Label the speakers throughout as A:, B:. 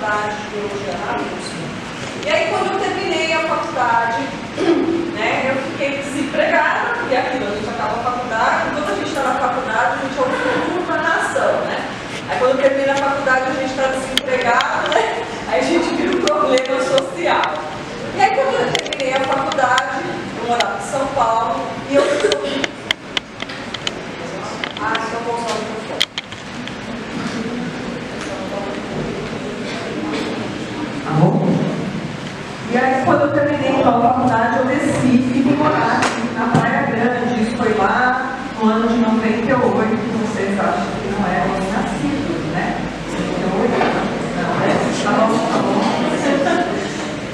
A: faculdade de biologia na USP. E aí, quando eu terminei a faculdade, né, eu fiquei desempregada, e aquilo, a gente acaba a faculdade, quando a gente está na faculdade, a gente é o futuro da nação, né? Aí, quando termina a faculdade, a gente está desempregado, né? Aí a gente vira um problema social. E aí, quando eu terminei a faculdade, eu morava em São Paulo, e eu resolvi... então vou usar o microfone. Tá bom? E aí, quando eu terminei então, a faculdade, eu desci e vim morar na Praia Grande. Isso foi lá no ano de 98, que vocês acham que não eram nascidos, né? 98, não, né? Tá bom.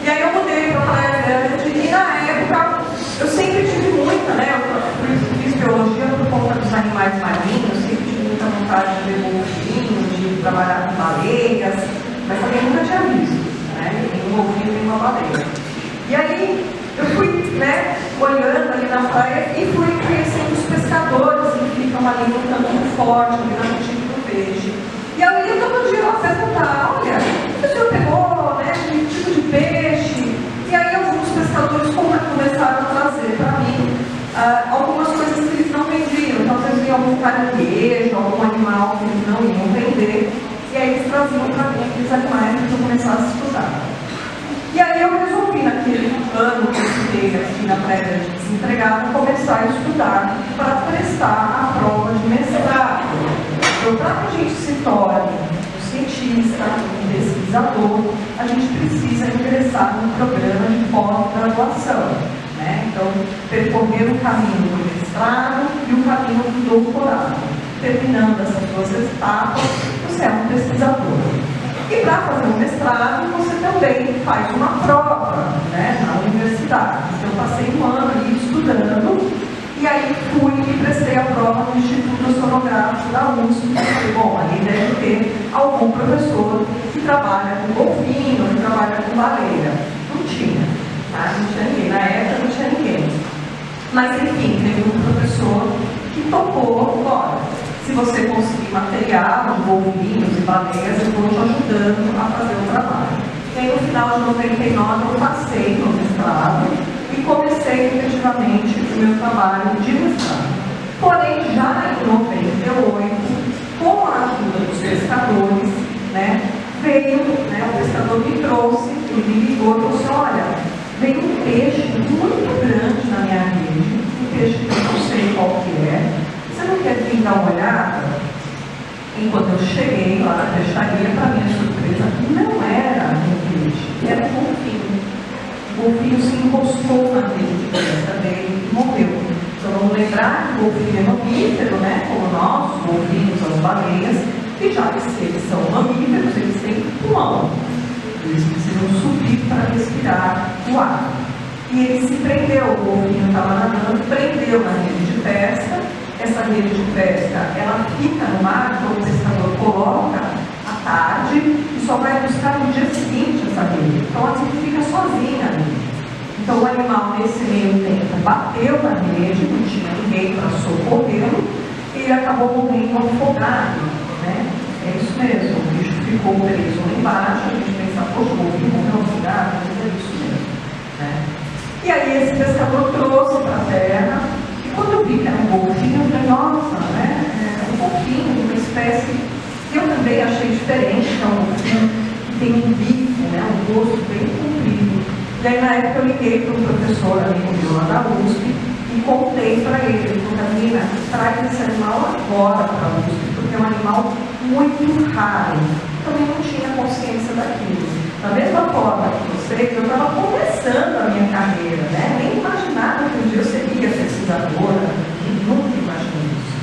A: E aí eu mudei para a Praia Grande e na época eu sempre tive muita, né? Eu fiz biologia por conta dos animais marinhos, sempre tive muita vontade de ver golfinho, de trabalhar com baleias, mas também nunca tinha visto, né? Nem um golfinho, nem uma baleia. E aí eu fui, né, olhando ali na praia e fui conhecendo os pescadores que ficam ali no canto forte, ali na frente do peixe. E aí eu todo dia lá perguntar, olha, o que o senhor pegou, né? Que tipo de peixe? E aí alguns pescadores começaram a trazer para mim algumas coisas que eles não vendiam. Então vocês viam algum caranguejo, algum animal que eles não iam vender. E aí eles traziam para mim aqueles animais que eu começava a estudar. E aí eu resolvi, naquele ano que eu estudei aqui na Praia Grande desempregada, começar a estudar para prestar a prova de mestrado. Então, para que a gente se torne um cientista, um pesquisador, a gente precisa ingressar num programa de pós-graduação, né? Então, percorrer o caminho do mestrado e o caminho do doutorado. Terminando essas duas etapas, você é um pesquisador. E para fazer um mestrado, você também faz uma prova, né, na universidade. Então, eu passei um ano ali estudando, e aí fui e prestei a prova no Instituto Oceanográfico da USP. E falei, bom, ali deve ter algum professor que trabalha com golfinho, que trabalha com baleia. Não tinha, tá? Não tinha ninguém. Na época não tinha ninguém. Mas, enfim, teve um professor que topou, olha, se você conseguir material, golfinhos e baleias, eu vou te ajudando a fazer o trabalho. E aí, no final de 99, eu passei no mestrado e comecei efetivamente o meu trabalho de mestrado. Porém, já em 98, com a ajuda dos pescadores, né, veio, né, o pescador me trouxe, ele me ligou e falou assim, olha, veio um peixe muito grande na minha rede, um peixe que eu não sei qual que é. Você não quer vir dar uma olhada? Enquanto eu cheguei lá na peixaria, para minha surpresa, não era um peixe, era um golfinho. O golfinho se encostou na rede de pesca dele e morreu. Então vamos lembrar que o golfinho é mamífero, né? Como nós, os golfinhos, as baleias, e já que eles são mamíferos, eles têm pulmão. Eles precisam subir para respirar o ar. E ele se prendeu, o golfinho estava nadando, prendeu na rede de pesca. Essa rede de pesca, ela fica no mar, então o pescador coloca à tarde e só vai buscar no dia seguinte essa rede. Então assim fica sozinha ali. Então o animal nesse meio tempo bateu na rede, não tinha ninguém para socorrê-lo, e ele acabou morrendo afogado, né? É isso mesmo, o bicho ficou preso lá embaixo, a gente pensa, poxa, o golfinho morreu afogado, mas é isso mesmo, né? E aí esse pescador trouxe para a terra. Quando eu vi que era um golfinho, eu falei, nossa, né? É um golfinho de uma espécie que eu também achei diferente, que é um golfinho que tem um bico, né? Um rosto bem comprido. E aí, na época, eu liguei para um professor amigo meu lá da USP e contei para ele. Ele falou, Carolina, traz esse animal agora para a USP, porque é um animal muito raro. Também não tinha consciência daquilo. Da mesma forma que vocês, eu estava começando a minha carreira, né? Nem imaginava que um dia eu seria pesquisadora, nunca imaginei isso.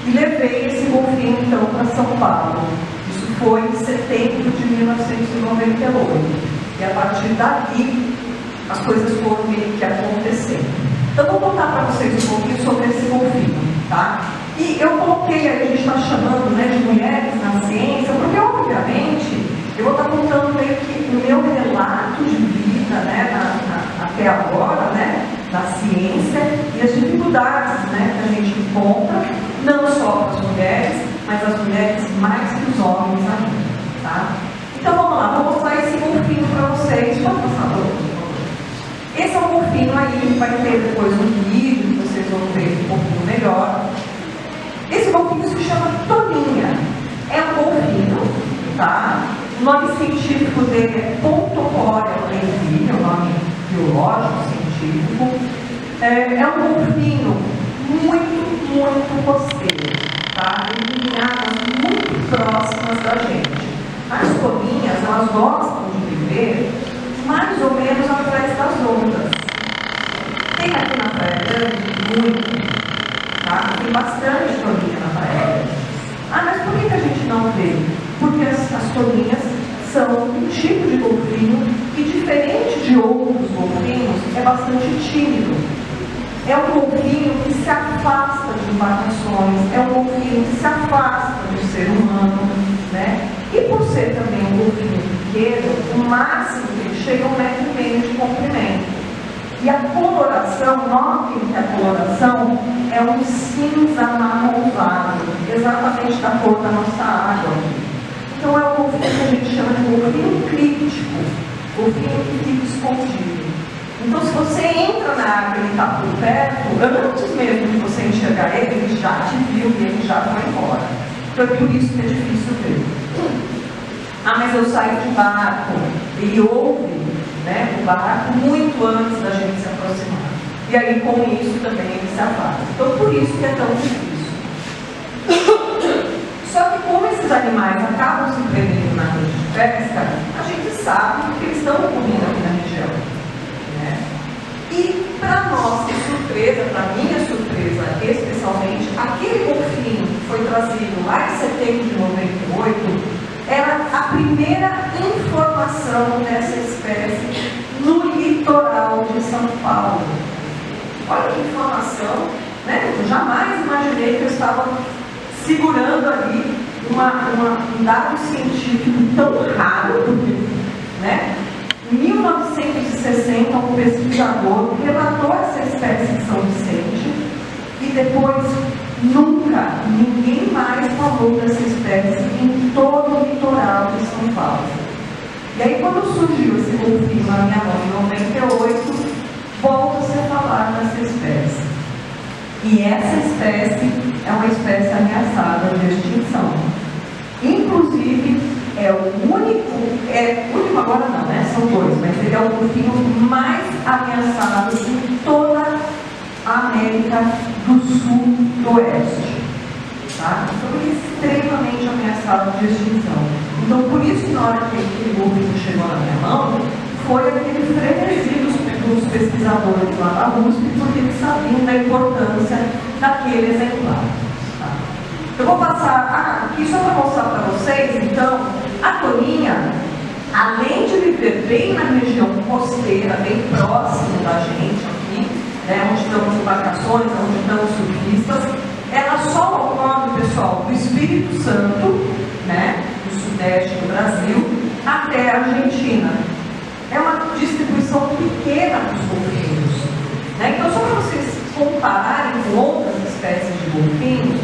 A: E levei esse golfinho, então, para São Paulo. Isso foi em setembro de 1998. E a partir daqui, as coisas foram meio que acontecendo. Então, vou contar para vocês um pouquinho sobre esse golfinho, tá? E eu coloquei, a gente está chamando, né, de mulheres na ciência, porque, obviamente, eu vou estar contando meio que o meu relato de vida, né, até agora, né, na ciência, e as dificuldades, né, que a gente encontra, não só para as mulheres, mas as mulheres mais que os homens ainda, tá? Então, Então vamos lá, vou mostrar esse golfinho para vocês. Pode passar, por favor. Esse é um golfinho aí, vai ter depois um vídeo que vocês vão ver um pouquinho melhor. Esse golfinho se chama Toninha. É um golfinho, tá? O nome científico dele é Pontoporia lenguinha, o nome biológico, científico. É um golfinho muito costeiro, tá? Ele tem águas muito próximas da gente. As toninhas, elas gostam de viver mais ou menos atrás das ondas. Tem aqui na Praia Grande muito, tá? Tem bastante toninha na Praia Grande. Mas por que a gente não vê? Porque as toninhas são um tipo de golfinho que, diferente de outros golfinhos, é bastante tímido. É um golfinho que se afasta de embarcações, é um golfinho que se afasta do ser humano, né? E por ser também um golfinho pequeno, o máximo que ele chega a 1,5 metro de comprimento. E a coloração, notem que a coloração é um cinza amarronzado, exatamente da cor da nossa água. Então é um golfinho que a gente chama de golfinho crítico, golfinho que fica escondido. Então, se você entra na água e ele está por perto, antes mesmo de você enxergar ele, ele já te viu e ele já foi embora. Então, é por isso que é difícil ver. Mas eu saio de barco. Ele ouve, né, o barco muito antes da gente se aproximar. E aí, com isso, também ele se afasta. Então, por isso que é tão difícil. Só que, como esses animais acabam se prendendo na rede de pesca, a gente sabe que eles estão comendo aqui na região. E, para nossa surpresa, para minha surpresa especialmente, aquele golfinho que foi trazido lá em setembro de 98 era a primeira informação dessa espécie no litoral de São Paulo. Olha que informação, né? Eu jamais imaginei que eu estava segurando ali um dado científico tão raro, porque, né? Em 1960, um pesquisador relatou essa espécie em São Vicente e depois nunca ninguém mais falou dessa espécie em todo o litoral de São Paulo. E aí, quando surgiu esse golfinho na minha mão em 98, volta-se a falar dessa espécie. E essa espécie é uma espécie ameaçada de extinção. Inclusive, é o único agora não, né? São dois, mas ele é o golfinho mais ameaçado em toda a América do Sul e do Oeste. Tá? Então ele é extremamente ameaçado de extinção. Então por isso que na hora que aquele golfinho chegou na minha mão, foi aquele frenesi dos pesquisadores lá da USP, porque eles sabiam da importância daquele exemplar. Tá? Eu vou passar aqui só para mostrar para vocês, então, a toninha, além de viver bem na região costeira, bem próximo da gente aqui, né, onde estão as embarcações, onde estão os surfistas, ela só ocorre, pessoal, do Espírito Santo, né, do sudeste do Brasil, até a Argentina. É uma distribuição pequena dos golfinhos. Né? Então, só para vocês compararem com outras espécies de golfinhos,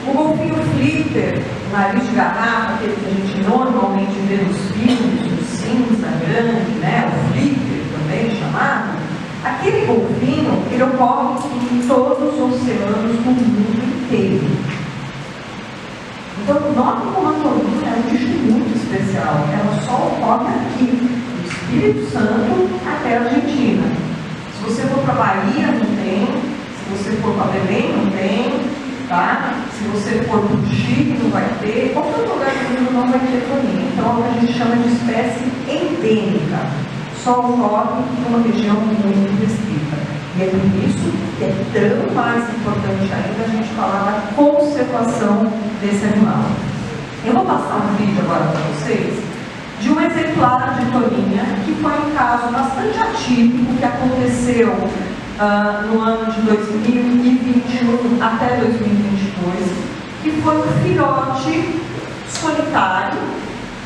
A: o golfinho flipper, nariz de garrafa, aquele que a gente normalmente vê nos filmes, o cinza grande, né? O flipper também chamado, aquele golfinho, ele ocorre em todos os oceanos do mundo inteiro. Então, note como a toninha é um bicho muito especial. Ela só ocorre aqui, do Espírito Santo até a Argentina. Se você for para a Bahia, não tem. Se você for para Belém, não tem. Tá? Se você for para o Chile, não vai ter. Qualquer lugar do mundo não vai ter toninha. Então, é o que a gente chama de espécie endêmica. Só ocorre em uma região muito restrita. E é por isso que é tão mais importante ainda a gente falar da conservação desse animal. Eu vou passar um vídeo agora para vocês de um exemplar de toninha que foi um caso bastante atípico que aconteceu no ano de 2021 até 2022, que foi um filhote solitário.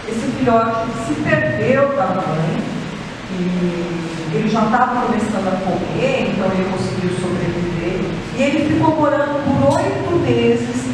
A: Esse filhote se perdeu da mãe e ele já estava começando a comer, então ele conseguiu sobreviver. E ele ficou morando por 8 meses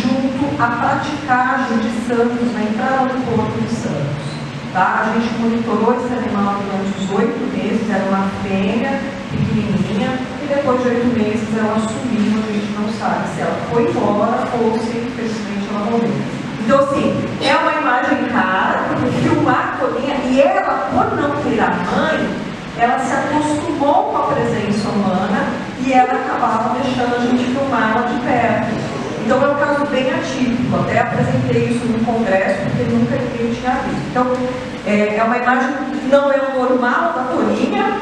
A: junto à praticagem de Santos, na entrada do Porto de Santos. tá? A gente monitorou esse animal durante os 8 meses, era uma fêmea pequenininha, e depois de 8 meses ela sumiu, a gente não sabe se ela foi embora ou se infelizmente ela morreu. Então, assim, é uma imagem rara, porque filmar a Toninha, e ela, por não ter a mãe, ela se acostumou com a presença humana e ela acabava deixando a gente filmar ela de perto. Então é um caso bem atípico, até apresentei isso no congresso, porque nunca ninguém tinha visto. Então, é uma imagem que não é o normal da Toninha,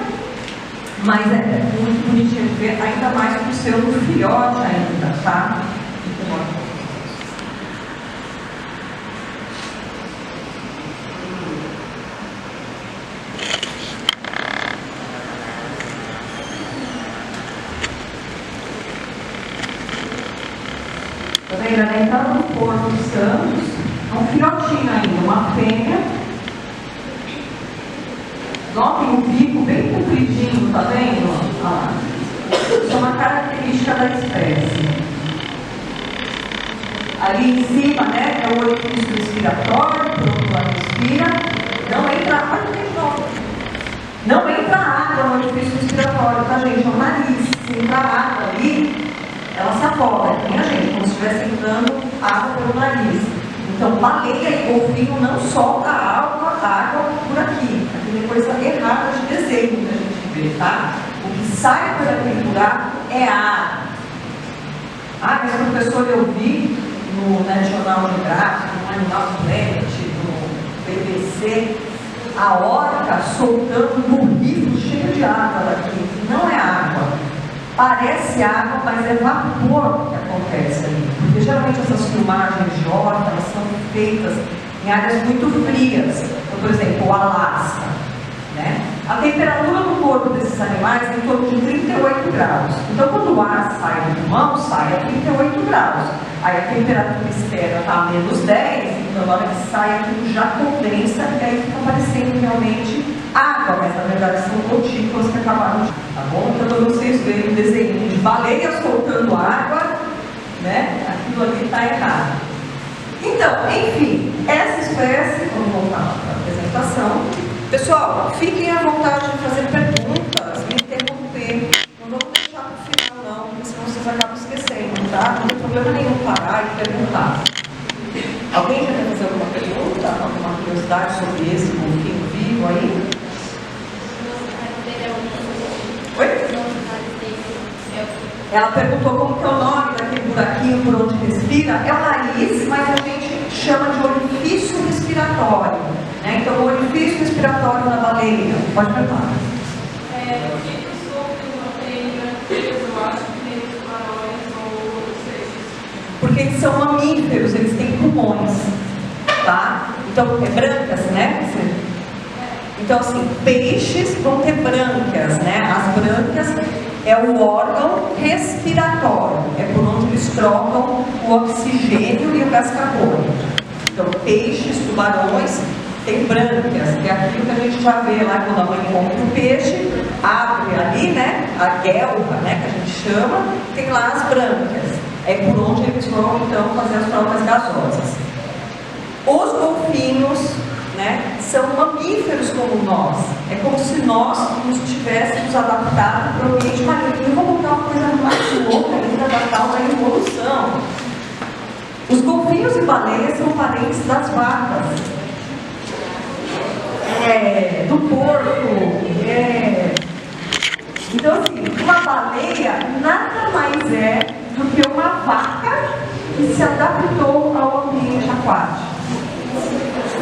A: mas é muito bonitinha de ver, ainda mais por ser um filhote ainda, tá? Tá vendo? Ela entrava no Porto Santos, é um filhotinho ainda, uma fêmea. Notem o bico bem compridinho, tá vendo? Olha lá. Isso é uma característica da espécie. Ali em cima, né, é o orifício respiratório, por onde ela respira. Não entra água no orifício respiratório, tá, gente? É o nariz. Se entrar água ali, ela se afoga, que nem a gente, como se estivesse entrando água pelo nariz. Então, baleia e golfinho não solta água por aqui. Aqui é coisa errada de desenho que a gente vê, tá? O que sai por aquele buraco é água. Ah, mas professor, eu vi no National Geographic, no Animal Planet, no BBC, a orca soltando um borrico cheio de água daqui. Não é água. Parece água, mas é vapor que acontece ali. Porque geralmente essas filmagens de orca, elas são feitas em áreas muito frias. Então, por exemplo, o Alasca, né? A temperatura do corpo desses animais é em torno de 38 graus. Então, quando o ar sai do pulmão, sai a 38 graus. Aí a temperatura externa está a menos 10, então na hora que sai aquilo já condensa e aí fica parecendo realmente água, mas na verdade são gotículas que acabaram de... Tá bom? Então, quando vocês verem um desenho de baleia soltando água, né? Aquilo ali está errado. Então, enfim, essa espécie, vamos voltar para a apresentação. Pessoal, fiquem à vontade de fazer perguntas, me interromper. Não vamos deixar para o final, não, porque senão vocês acabam esquecendo, tá? Não tem problema nenhum parar e perguntar. Alguém já quer fazer alguma pergunta? Alguma curiosidade sobre esse golfinho vivo aí? Oi? Ela perguntou como que é o nome daquele buraquinho por onde respira. É o nariz, mas a gente chama de orifício respiratório. Né? Então, o orifício respiratório da baleia. Pode perguntar.
B: Por que os golfinhos não têm brancas, eu acho que nem os tubarões ou outros peixes?
A: Porque eles são mamíferos, eles têm pulmões. Tá? Então, é brancas, né? Então, assim, peixes vão ter brânquias, né? As brânquias é o órgão respiratório, é por onde eles trocam o oxigênio e o gás carbônico. Então, peixes, tubarões, tem brânquias, que é aquilo que a gente já vê lá quando a mãe compra o peixe, abre ali, né? A guelra, né? Que a gente chama, tem lá as brânquias. É por onde eles vão, então, fazer as trocas gasosas. Os golfinhos, né, são mamíferos como nós. É como se nós nos tivéssemos adaptado para o ambiente marinho. Eu vou contar uma coisa mais louca ainda da tal da evolução. Os golfinhos e baleias são parentes das vacas, do porco. Então, assim, uma baleia nada mais é do que uma vaca que se adaptou ao ambiente aquático.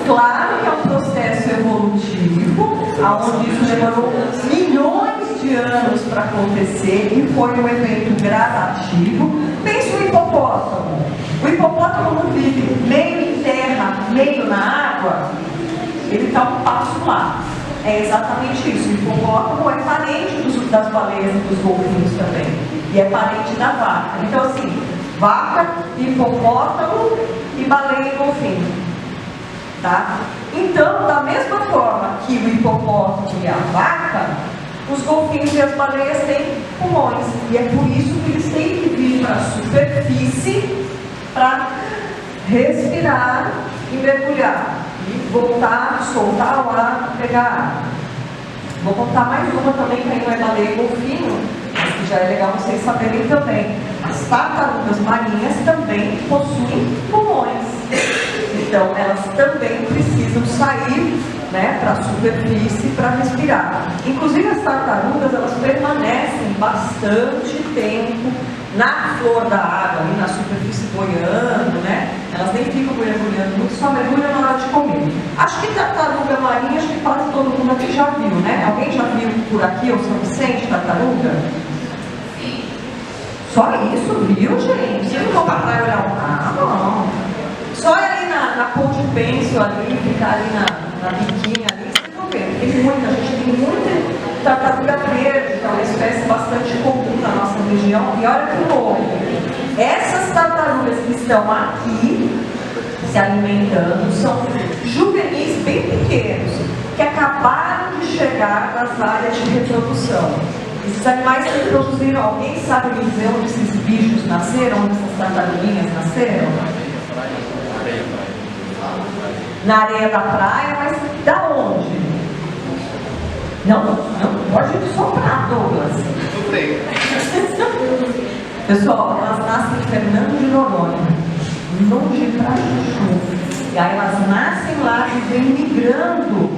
A: Claro que é um processo evolutivo, onde isso demorou milhões de anos para acontecer e foi um evento gradativo. Pense no hipopótamo. O hipopótamo não vive meio em terra, meio na água, ele está um passo lá. É exatamente isso. O hipopótamo é parente das baleias e dos golfinhos também. E é parente da vaca. Então, assim, vaca, hipopótamo e baleia e golfinho. Tá? Então, da mesma forma que o hipopótamo e a vaca, os golfinhos e as baleias têm pulmões. E é por isso que eles têm que vir para a superfície para respirar e mergulhar. e voltar, soltar o ar, pegar água. Vou contar mais uma também, que aí não é baleia e golfinho, mas que já é legal vocês saberem também. As tartarugas marinhas também possuem pulmões. Então, elas também precisam sair, né, para a superfície para respirar. Inclusive, as tartarugas, elas permanecem bastante tempo na flor da água, ali na superfície boiando, né? Elas nem ficam mergulhando muito, só mergulham na hora de comer. Acho que tartaruga marinha, acho que quase todo mundo aqui já viu, né? Alguém já viu por aqui o São Vicente, tartaruga?
B: Sim.
A: Só isso, viu, gente? Vocês não vão pra praia olhar o mar, não. Só ali na Ponte Pêncil, ali, ficar ali na biquinha ali, vocês vão ver. Tem muita gente, tem muita tartaruga verde, que é uma espécie bastante comum na nossa região. E olha que louco. Essas tartarugas que estão aqui se alimentando são juvenis bem pequenos, que acabaram de chegar nas áreas de reprodução. Esses animais se reproduziram. Alguém sabe me dizer onde esses bichos nasceram, onde essas tartaruguinhas nasceram? Na areia da praia, mas da onde? Não pode soprar, Douglas. Pessoal, elas nascem em Fernando de Noronha, longe pra Chuchu. E aí elas nascem lá e vêm migrando,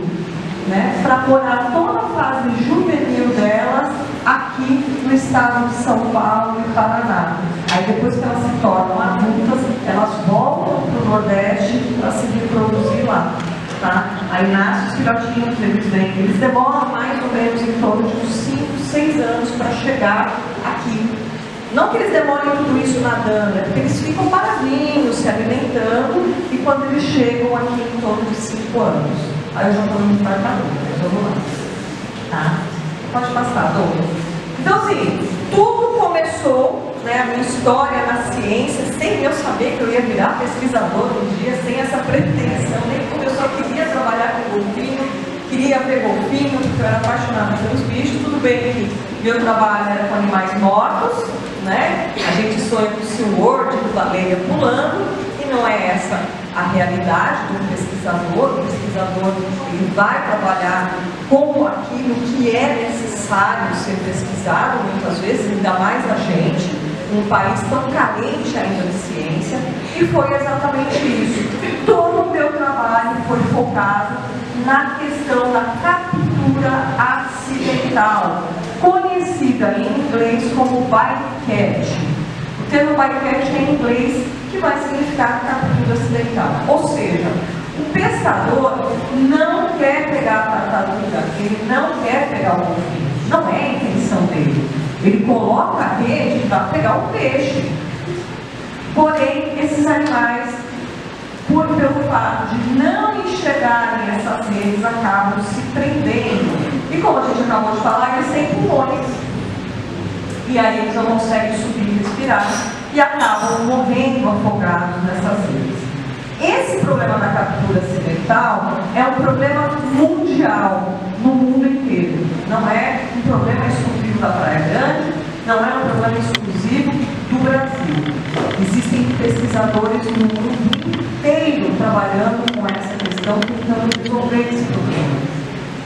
A: né, para morar toda a fase juvenil delas aqui no estado de São Paulo e Paraná. Aí depois que elas se tornam adultas, elas voltam para o Nordeste para se reproduzir lá. Tá? Aí nascem os filhotinhos, eles demoram mais ou menos em torno de uns 5, 6 anos para chegar aqui. Não que eles demorem tudo isso nadando, é porque eles ficam paradinhos, se alimentando, e quando eles chegam aqui em torno de 5 anos. Aí eu já estou indo para cá, vamos lá. Tá? Pode passar, Douglas. Então, assim, tudo começou, né, a minha história na ciência, sem eu saber que eu ia virar pesquisador um dia, sem essa pretensão, nem como eu só queria trabalhar com golfinho, queria ver golfinho, porque eu era apaixonada pelos bichos. Tudo bem que meu trabalho era com animais mortos, né? A gente sonha com o SeaWorld, com baleia pulando, e não é essa a realidade do pesquisador. O pesquisador, ele vai trabalhar com aquilo que é necessário ser pesquisado, muitas vezes, ainda mais a gente, um país tão carente ainda de ciência, e foi exatamente isso. Todo o meu trabalho foi focado na questão da captura acidental, conhecida em inglês como bycatch. O termo bycatch é em inglês, que vai significar captura acidental. Ou seja, o pescador não quer pegar a tartaruga, ele não quer pegar o golfinho. Não é a intenção dele. Ele coloca a rede para pegar o peixe. Porém, esses animais, pelo fato de não enxergarem essas redes, acabam se prendendo. E como a gente acabou de falar, eles têm pulmões. E aí eles não conseguem subir e respirar e acabam morrendo afogados nessas redes. Esse problema da captura acidental é um problema mundial, no mundo inteiro. Não é um problema exclusivo da Praia Grande, não é um problema exclusivo do Brasil. Existem pesquisadores no mundo inteiro trabalhando com essa questão, tentando resolver esse problema.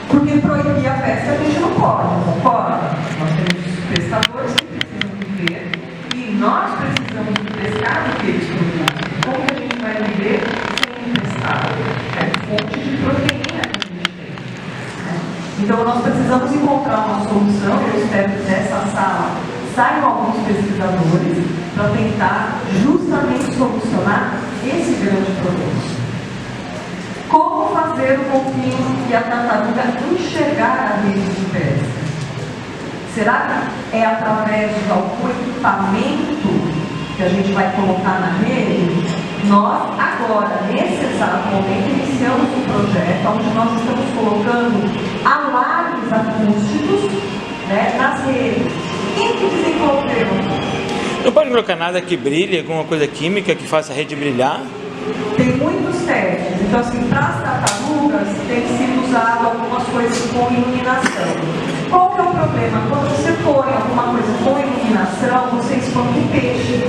A: Porque proibir a pesca a gente não pode, concorda? Nós temos pescadores que precisam viver e nós precisamos de pescar do que eles produzem. Como que a gente vai viver sem pescar? É fonte de proteína que a gente tem. Né? Então nós precisamos encontrar uma solução. Eu espero que dessa sala saiam alguns pesquisadores para tentar justamente solucionar esse grande problema. Como fazer o golfinho e a tartaruga enxergar a rede de pesca? Será que é através de algum equipamento que a gente vai colocar na rede? Nós, agora, nesse exato momento, iniciamos um projeto onde nós estamos colocando alarmes acústicos, né, nas redes. Quem que desenvolveu?
C: Não pode colocar nada que brilhe, alguma coisa química que faça a rede brilhar?
A: Tem muitos testes. Então, assim, para as tartarugas tem sido usado algumas coisas com iluminação. Qual que é o problema? Quando você põe alguma coisa com iluminação, você espanta o peixe.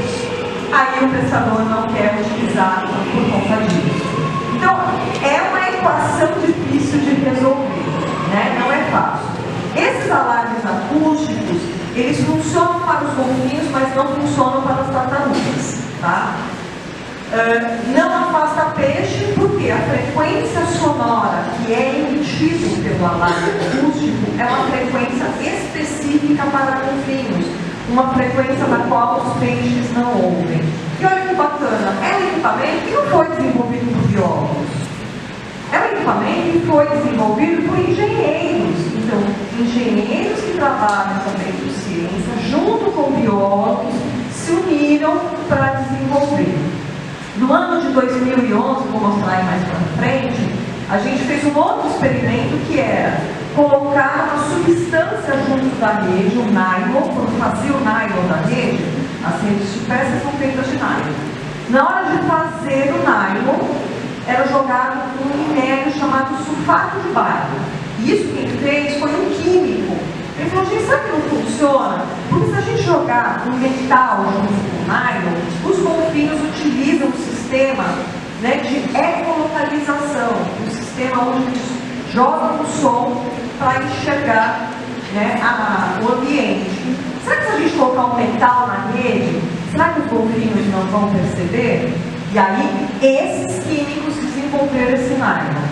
A: Aí o pescador não quer utilizar por conta disso. Então, é uma equação difícil de resolver, né? Não é fácil. Esses alarmes acústicos, eles funcionam para os golfinhos, mas não funcionam para as tartarugas, tá? Não afasta peixe, porque a frequência sonora que é emitida pelo alarme acústico é uma frequência específica para golfinhos, uma frequência da qual os peixes não ouvem. E olha que bacana, é um equipamento que não foi desenvolvido por biólogos, é um equipamento que foi desenvolvido por engenheiros. Então, engenheiros que trabalham também com ciência, junto com biólogos, se uniram para desenvolver. No ano de 2011, vou mostrar aí mais para frente, a gente fez um outro experimento que era colocar uma substância junto da rede, o nylon, quando fazia o nylon da rede, as redes de pesca são feitas de nylon. Na hora de fazer o nylon, era jogado um minério chamado sulfato de bário. E isso quem fez foi um químico. Ele falou, gente, sabe que não funciona? Porque se a gente jogar um metal junto com o nylon, os golfinhos utilizam um sistema, né, de ecolocalização, um sistema onde eles jogam o som para enxergar, né, o ambiente. Será que se a gente colocar um metal na rede, será que os golfinhos não vão perceber? E aí, esses químicos desenvolveram esse nylon.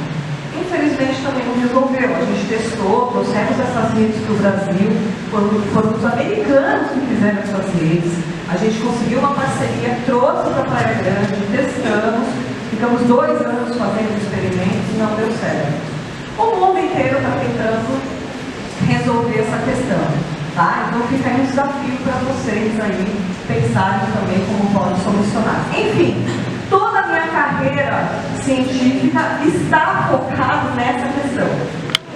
A: Infelizmente também não resolveu. A gente testou, trouxemos essas redes para o Brasil, foram os americanos que fizeram essas redes. A gente conseguiu uma parceria, trouxe para a Praia Grande, testamos, ficamos 2 anos fazendo experimentos e não deu certo. O mundo inteiro está tentando resolver essa questão, tá? Então fica aí um desafio para vocês aí pensarem também como podem solucionar. Enfim, toda a minha carreira científica está focada nessa questão,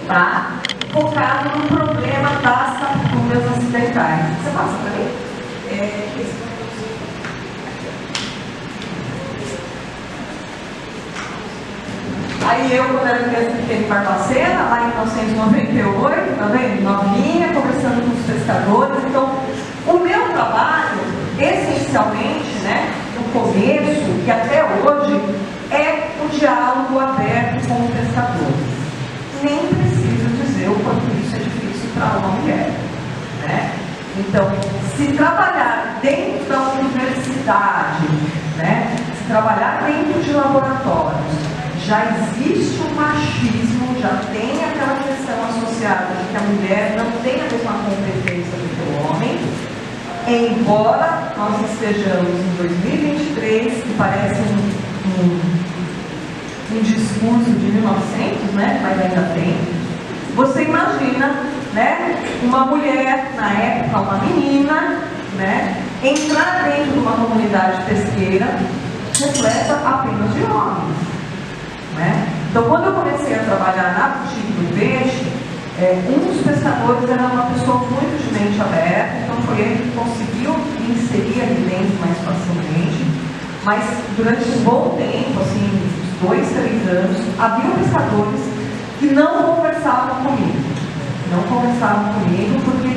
A: tá? Focado no problema das capturas acidentais. Você passa para mim? Aí eu, quando era criança pequena em Barbacena, lá em 1998, tá vendo? Novinha, conversando com os pescadores. Então, o meu trabalho, essencialmente, né, no começo e até hoje, é o diálogo aberto com os pescadores. Nem preciso dizer o quanto isso é difícil para uma mulher, né? Então, se trabalhar dentro da universidade, né, se trabalhar dentro de laboratórios, já existe um machismo, já tem aquela questão associada de que a mulher não tem a mesma competência do que o homem, embora nós estejamos em 2023, que parece um discurso de 1900, né? Mas ainda tem. Você imagina, né, uma mulher, na época uma menina, né, entrar dentro de uma comunidade pesqueira repleta apenas de homens. Né? Então, quando eu comecei a trabalhar na boutique do peixe, um dos pescadores era uma pessoa muito de mente aberta, então foi ele que conseguiu inserir ali dentro mais facilmente. Mas durante um bom tempo, assim, uns 2, 3 anos, havia pescadores que não conversavam comigo. Não conversavam comigo porque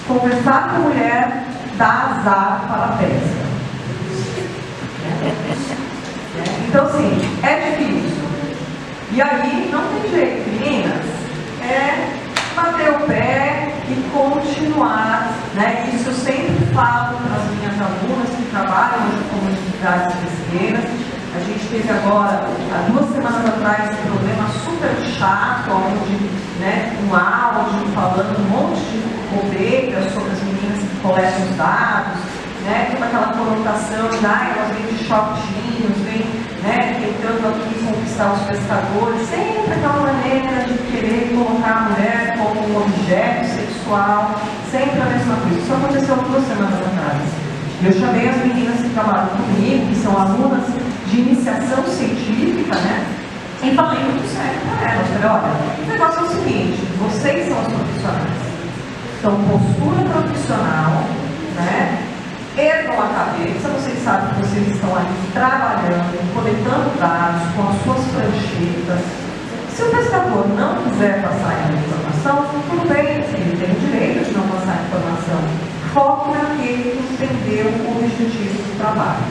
A: conversar com mulher dá azar para a pesca. Então, assim, é difícil. E aí, não tem jeito, meninas, é bater o pé e continuar, né? Isso eu sempre falo para as minhas alunas que trabalham em comunidades pesqueiras. A gente teve agora, há 2 semanas atrás, um problema super chato, onde, né, um áudio falando um monte de bobeiras sobre as meninas que coletam os dados, né, toda aquela conotação de, elas vêm de shortinhos, vêm, né, tentando aqui conquistar os pescadores, sempre aquela maneira de querer colocar a mulher como um objeto sexual, sempre a mesma coisa. Isso aconteceu 2 semanas atrás. Eu chamei as meninas que trabalham comigo, que são alunas de iniciação científica, né, e falei muito sério para elas. Falei, olha, o negócio é o seguinte, vocês são as profissionais. Então, postura profissional, né, ergam a cabeça, vocês sabem que vocês estão ali trabalhando, coletando dados com as suas pranchetas. Se o pescador não quiser passar a informação, tudo bem, ele tem o direito de não passar a informação. Foque naquele que entendeu o objetivo do trabalho.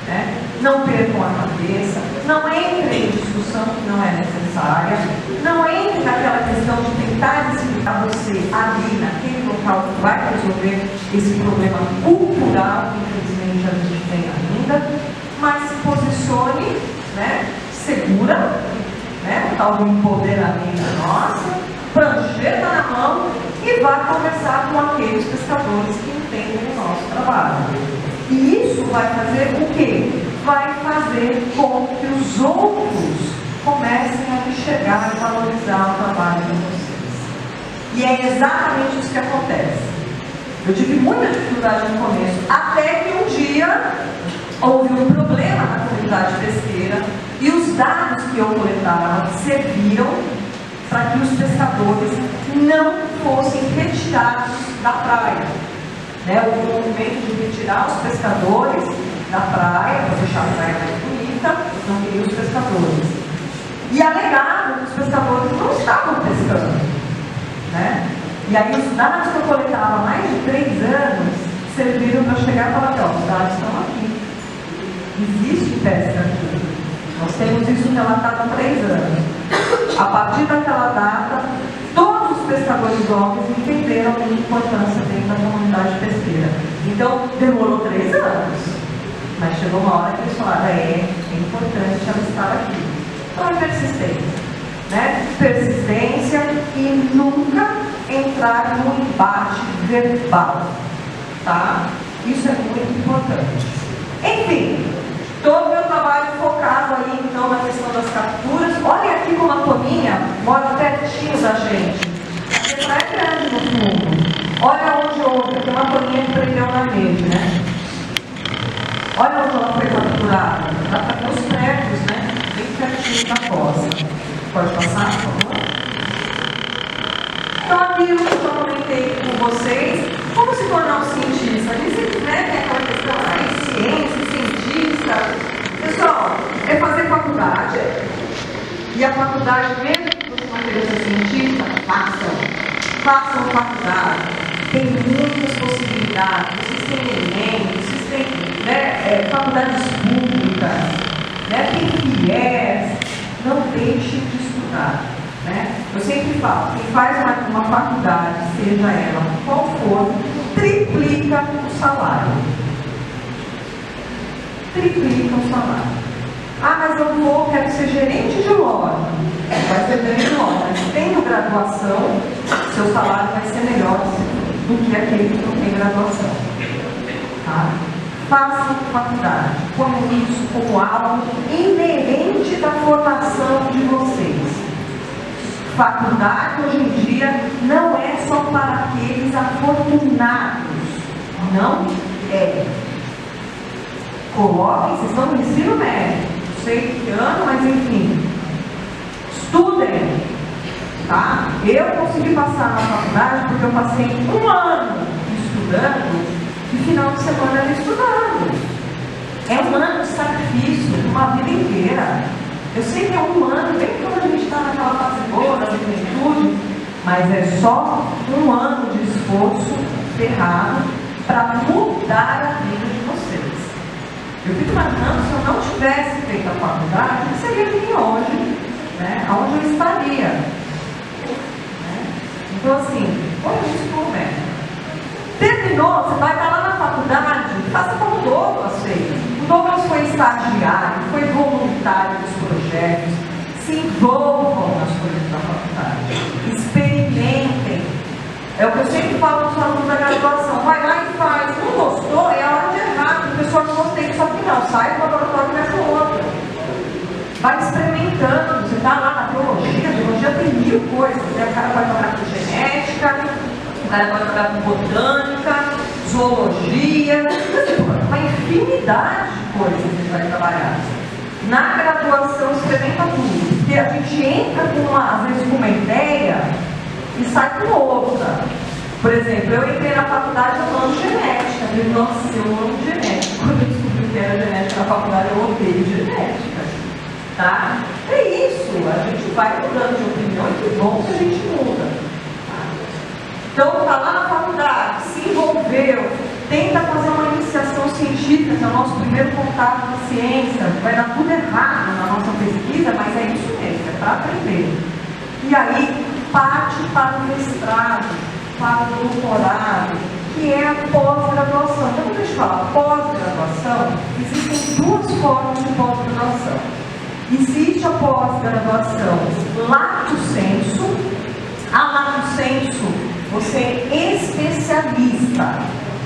A: né? Não percam a cabeça, não entrem em discussão que não é necessária, não entrem naquela questão de tentar explicar você ali, naquele local que vai resolver esse problema cultural que infelizmente a gente tem ainda, mas se posicione, né, segura, né, o tal do empoderamento nossa, prancheta na mão e vá conversar com aqueles pescadores que entendem o nosso trabalho. E isso vai fazer o quê? Vai fazer com que os outros comecem a enxergar e valorizar o trabalho de vocês. E é exatamente isso que acontece. Eu tive muita dificuldade no começo, até que um dia houve um problema na comunidade pesqueira e os dados que eu coletava serviram para que os pescadores não fossem retirados da praia. Né? O movimento de retirar os pescadores da praia, para deixar a praia mais bonita, não queria os pescadores. E alegavam que os pescadores não estavam pescando. Né? E aí os dados que eu coletava há mais de 3 anos serviram para chegar e falar, ó, os dados estão aqui. Existe pesca aqui. Nós temos isso relatado há 3 anos. A partir daquela data, todos os pescadores homens entenderam a importância dentro da comunidade pesqueira. Então, demorou 3 anos. Mas chegou uma hora que eles falaram, é importante ela estar aqui. Então é persistência. Né? Persistência e nunca entrar num embate verbal. Tá? Isso é muito importante. Enfim, todo o meu trabalho focado aí, então, na questão das capturas. Olha aqui como a Toninha mora pertinho da gente. A praia é grande no fundo. Olha onde houve, tem uma Toninha que prendeu na rede, né? Olha onde ela foi capturada. Ela está com os prédios, né? Bem pertinho da costa. Pode passar, por favor? Então, aquilo que eu comentei com vocês, como se tornar um cientista? Dizem, né, que é aquela questão aí, ciência, cientista. Pessoal, é fazer faculdade. E a faculdade, mesmo que você não queira ser cientista, façam faculdade. Tem muitas possibilidades. Vocês têm Enem, vocês têm, né, faculdades públicas, né, tem FIES. Não deixe de estudar. Né? Eu sempre falo, quem faz uma faculdade, seja ela qual for, triplica o salário. Triplica o salário. Ah, mas eu quero ser gerente de loja. Vai ser gerente de loja. Mas tendo graduação, seu salário vai ser melhor do que aquele que não tem graduação. Tá? Façam faculdade. Ponham isso como algo inerente da formação de vocês. Faculdade, hoje em dia, não é só para aqueles afortunados. Não é. Coloquem, vocês estão no ensino médio. Não sei que ano, mas enfim. Estudem. Tá? Eu consegui passar na faculdade porque eu passei 1 ano estudando e final de semana era estudando. É 1 ano de sacrifício, uma vida inteira. Eu sei que é 1 ano, bem quando a gente está naquela fase boa da juventude, mas é só 1 ano de esforço ferrado para mudar a vida de vocês. Eu fico imaginando, se eu não tivesse feito a faculdade, que seria aqui hoje, né? Onde eu estaria. Né? Então, assim, põe isso por método. Terminou, você vai estar lá na faculdade, faça como o Douglas fez. O Douglas foi estagiário, foi voluntário dos projetos, se envolvam nas coisas da faculdade, experimentem. É o que eu sempre falo para os alunos da graduação, vai lá e faz, não gostou, é a hora de errar, porque o pessoal não gostei disso aqui não, sai do laboratório e vai para o outro. Vai experimentando, você está lá na biologia tem 1000 coisas, né? O cara vai trabalhar com genética, o cara vai trabalhar com botânica, zoologia, uma infinidade de coisas que ele vai trabalhar. Na graduação, experimenta tudo, porque a gente entra às vezes com uma ideia e sai com outra. Por exemplo, eu entrei na faculdade amando genética, eu falei, nossa, eu amo genética. Quando eu descobri que era genética na faculdade, eu odeio genética. Tá? É isso, a gente vai mudando de opinião e que bom que a gente muda. Então, está lá na faculdade, se envolveu, tenta fazer uma iniciação científicos, é o nosso primeiro contato com a ciência, vai dar tudo errado na nossa pesquisa, mas é isso mesmo, é para aprender. E aí, parte para o mestrado, para o doutorado, que é a pós-graduação. Então, quando a gente fala pós-graduação, existem duas formas de pós-graduação. Existe a pós-graduação lato sensu. A lato sensu, você é especialista,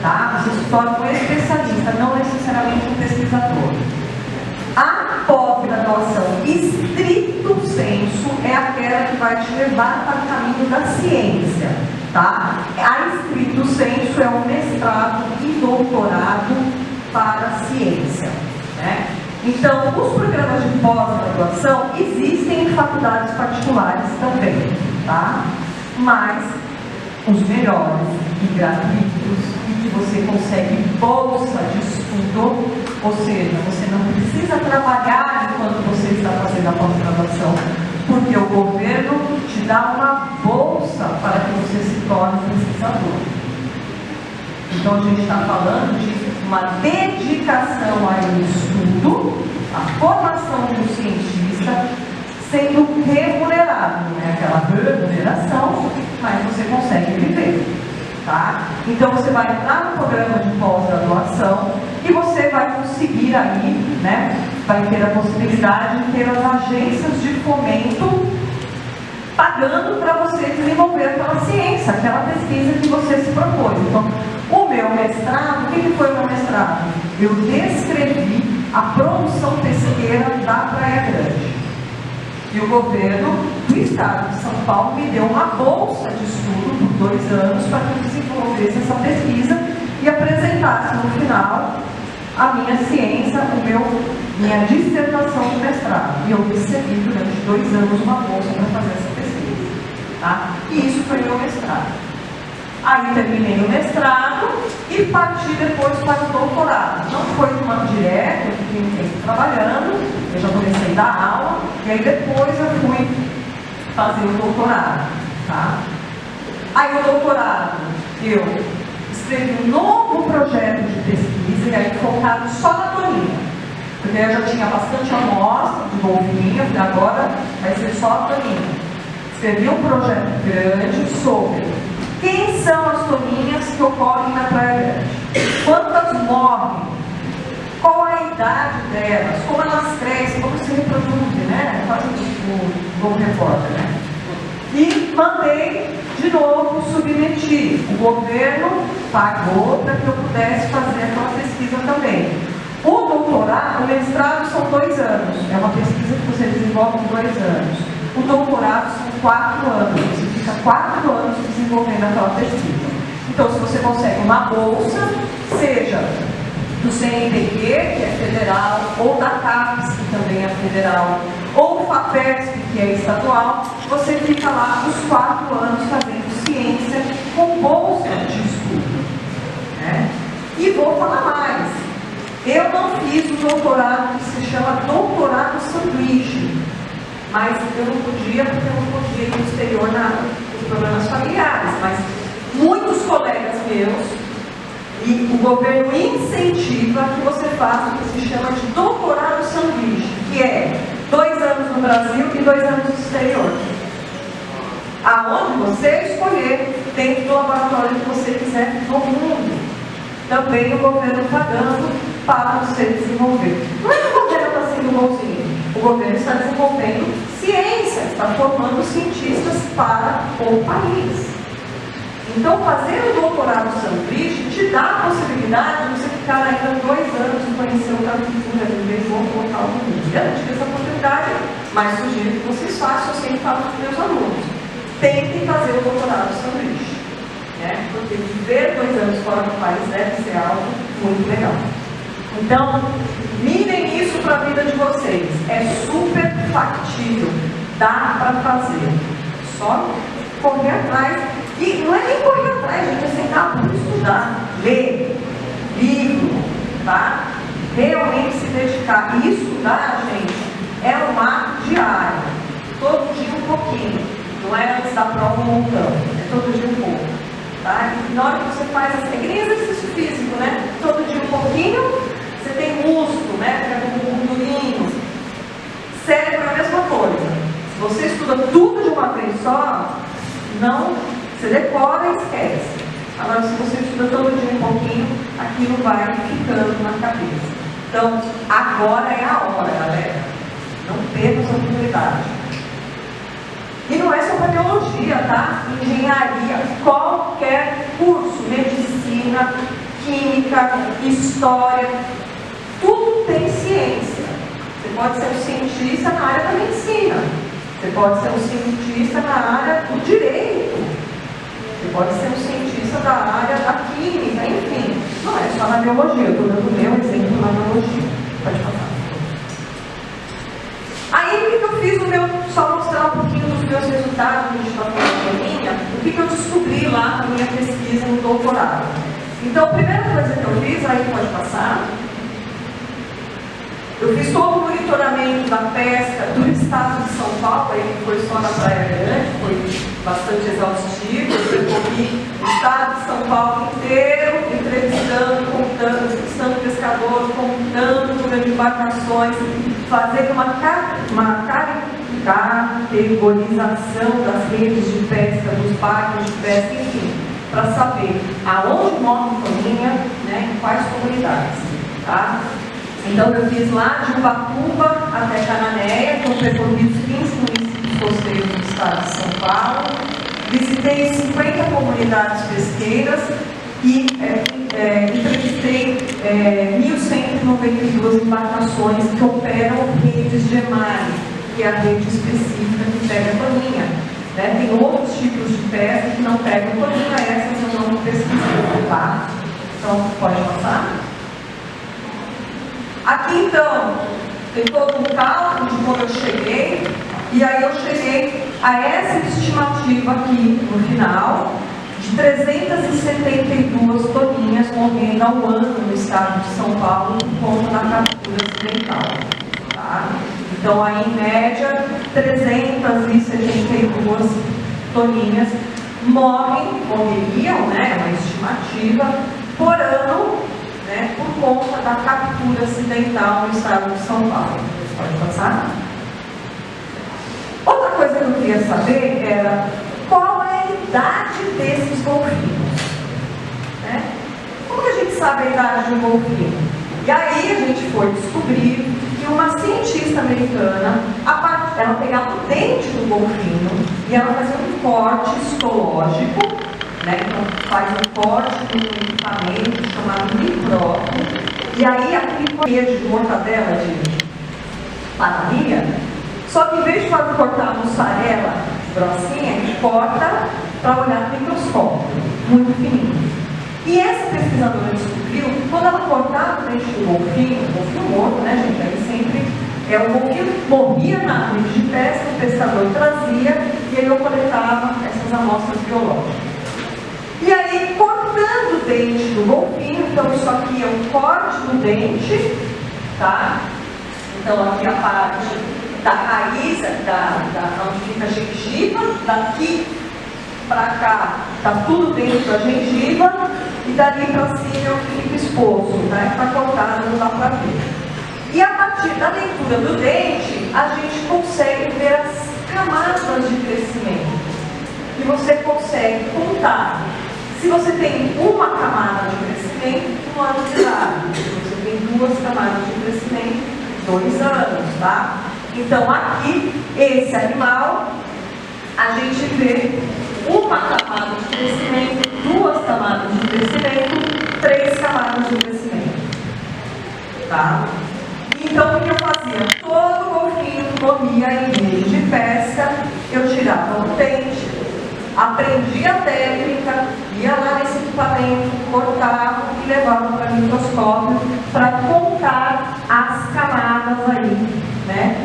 A: tá? Você se torna um especialista, não necessariamente um pesquisador. A pós-graduação estricto sensu é aquela que vai te levar para o caminho da ciência, tá? A estricto sensu é o mestrado e doutorado para a ciência, né? Então, os programas de pós-graduação existem em faculdades particulares também, tá? Mas os melhores e gratuitos e que você consegue bolsa de estudo, ou seja, você não precisa trabalhar enquanto você está fazendo a pós-graduação, porque o governo te dá uma bolsa para que você se torne pesquisador. Então a gente está falando de uma dedicação ao estudo, a formação de um cientista sendo remunerado, não é aquela remuneração, mas você consegue viver, tá? Então você vai entrar no programa de pós-graduação e você vai conseguir aí, né? Vai ter a possibilidade de ter as agências de fomento pagando para você desenvolver aquela ciência, aquela pesquisa que você se propôs. Então, o meu mestrado, o que foi o meu mestrado? Eu descrevi a produção pesqueira da Praia Grande. E o governo do estado de São Paulo me deu uma bolsa de estudo por 2 anos para que eu desenvolvesse essa pesquisa e apresentasse no final a minha ciência, minha dissertação de mestrado. E eu recebi durante 2 anos uma bolsa para fazer essa pesquisa. Tá? E isso foi meu mestrado. Aí terminei o mestrado e parti depois para o doutorado. Não foi de uma direto, eu fiquei um tempo trabalhando, eu já comecei a dar aula, e aí depois eu fui fazer o doutorado. Tá? Aí o doutorado, eu escrevi um novo projeto de pesquisa, e aí focado só na toninha. Porque eu já tinha bastante amostra de golfinho, e agora vai ser só a toninha. Escrevi um projeto grande sobre quem são as toninhas que ocorrem na Praia Grande, quantas morrem, qual a idade delas, como elas crescem, como se reproduzem, né? Quase o Globo Repórter, né? E mandei de novo, submeti. O governo pagou para que eu pudesse fazer aquela pesquisa também. O doutorado, o mestrado são 2 anos, é uma pesquisa que você desenvolve em 2 anos. O doutorado são 4 anos, você fica 4 anos desenvolvendo aquela pesquisa. Então, se você consegue uma bolsa, seja do CNPq, que é federal, ou da CAPES, que também é federal, ou o FAPESP, que é estadual, você fica lá os 4 anos fazendo ciência com bolsa de estudo. Né? E vou falar mais. Eu não fiz o doutorado que se chama doutorado sanduíche, mas eu não podia, porque eu não podia ir no exterior nos problemas familiares, mas muitos colegas meus, e o governo incentiva que você faça o que se chama de doutorado sanduíche, que é 2 anos no Brasil e 2 anos no exterior. Aonde você escolher, dentro do laboratório que você quiser no mundo. Também o governo pagando para você desenvolver. Não é que o governo está sendo bonzinho. O governo está desenvolvendo ciência, está formando cientistas para o país. Então, fazer o doutorado sanduíche te dá a possibilidade de você ficar ainda 2 anos e conhecer outra cultura, viver em outro local do mundo. Eu não tive essa oportunidade, mas sugiro que vocês façam, eu sempre falo para os meus alunos. Tentem fazer o doutorado sanduíche. Né? Porque viver 2 anos fora do país deve ser algo muito legal. Então, mirem isso para a vida de vocês. É super factível. Dá para fazer. Só correr atrás. E não é nem correr atrás, gente, é sentar para estudar, ler livro, tá? Realmente se dedicar. E estudar, gente, é um ato diário. Todo dia um pouquinho. Não é antes da prova um montão. É todo dia um pouco. Tá? E na hora que você faz, é que nem exercício físico, né? Todo dia um pouquinho, você tem músculo, né? Pega um gordurinho. Cérebro é a mesma coisa. Se você estuda tudo de uma vez só, não, você decora e esquece. Agora, se você estuda todo dia um pouquinho, aquilo vai ficando na cabeça. Então, agora é a hora, galera. Não perca essa oportunidade. E não é só para biologia, tá? Engenharia, qualquer curso, medicina, química, história, tudo tem ciência. Você pode ser um cientista na área da medicina, você pode ser um cientista na área do direito, você pode ser um cientista da área da química, enfim. Não é só na biologia, eu estou dando o meu exemplo na biologia. Pode passar. Aí, o que eu fiz no meu, só mostrar um pouquinho dos meus resultados no Instituto Toninha, o que eu descobri lá na minha pesquisa no doutorado. Então, a primeira coisa que eu fiz, aí pode passar, eu fiz todo o monitoramento da pesca do estado de São Paulo, aí foi só na Praia Grande, foi bastante exaustivo, eu percorri o estado de São Paulo inteiro, entrevistando, contando, entrevistando pescadores, contando o número de embarcações, fazendo uma categorização das redes de pesca, dos barcos de pesca, enfim, para saber aonde mora a Toninha, né, em quais comunidades. Tá? Então, eu fiz lá de Ubatuba até Cananéia, que eu percorri os 15 municípios costeiros do estado de São Paulo, visitei 50 comunidades pesqueiras e entrevistei 1.192 embarcações que operam redes de EMARE, que é a rede específica que pega a toninha. Né? Tem outros tipos de pesca que não pegam toninha, essas eu não pesquisei, tá? Então, pode passar. Aqui, então, tem todo um cálculo de como eu cheguei, e aí eu cheguei a essa estimativa aqui no final, de 372 toninhas morrendo ao ano no estado de São Paulo por conta da captura acidental. Tá? Então, aí, em média, 372 toninhas morreriam, né, uma estimativa, por ano, né, por conta da captura acidental no estado de São Paulo. Pode passar? Outra coisa que eu queria saber era qual é a idade desses golfinhos. Né? Como que a gente sabe a idade de um golfinho? E aí a gente foi descobrir que uma cientista americana, ela pegava o dente do golfinho e ela fazia um corte histológico, né? Então faz um corte com um equipamento chamado micrófono, e aí aquele queijo de mortadela de padaria, só que em vez de cortar a mussarela grossinha, a gente corta para olhar no microscópio, muito fininho. E essa pesquisadora descobriu que quando ela cortava o dente do golfinho morto, né, gente? Aí sempre o golfinho morria na rede de pesca, o pescador trazia e aí eu coletava essas amostras biológicas. E aí, cortando o dente do golfinho, então isso aqui é um corte do dente, tá? Então aqui a parte da raiz, onde fica a gengiva, daqui para cá está tudo dentro da gengiva e dali para cima é o que fica exposto, né? Está cortado, não dá para ver. E a partir da leitura do dente, a gente consegue ver as camadas de crescimento. E você consegue contar. Se você tem uma camada de crescimento, 1 ano de idade. Se você tem 2 camadas de crescimento, 2 anos, tá? Então aqui, esse animal, a gente vê uma camada de crescimento, 2 camadas de crescimento, 3 camadas de crescimento. Tá? Então o que eu fazia? Todo golfinho que morria em rede de pesca, eu tirava o dente, aprendia a técnica, ia lá nesse equipamento, cortava e levava para o microscópio para contar as camadas aí, né,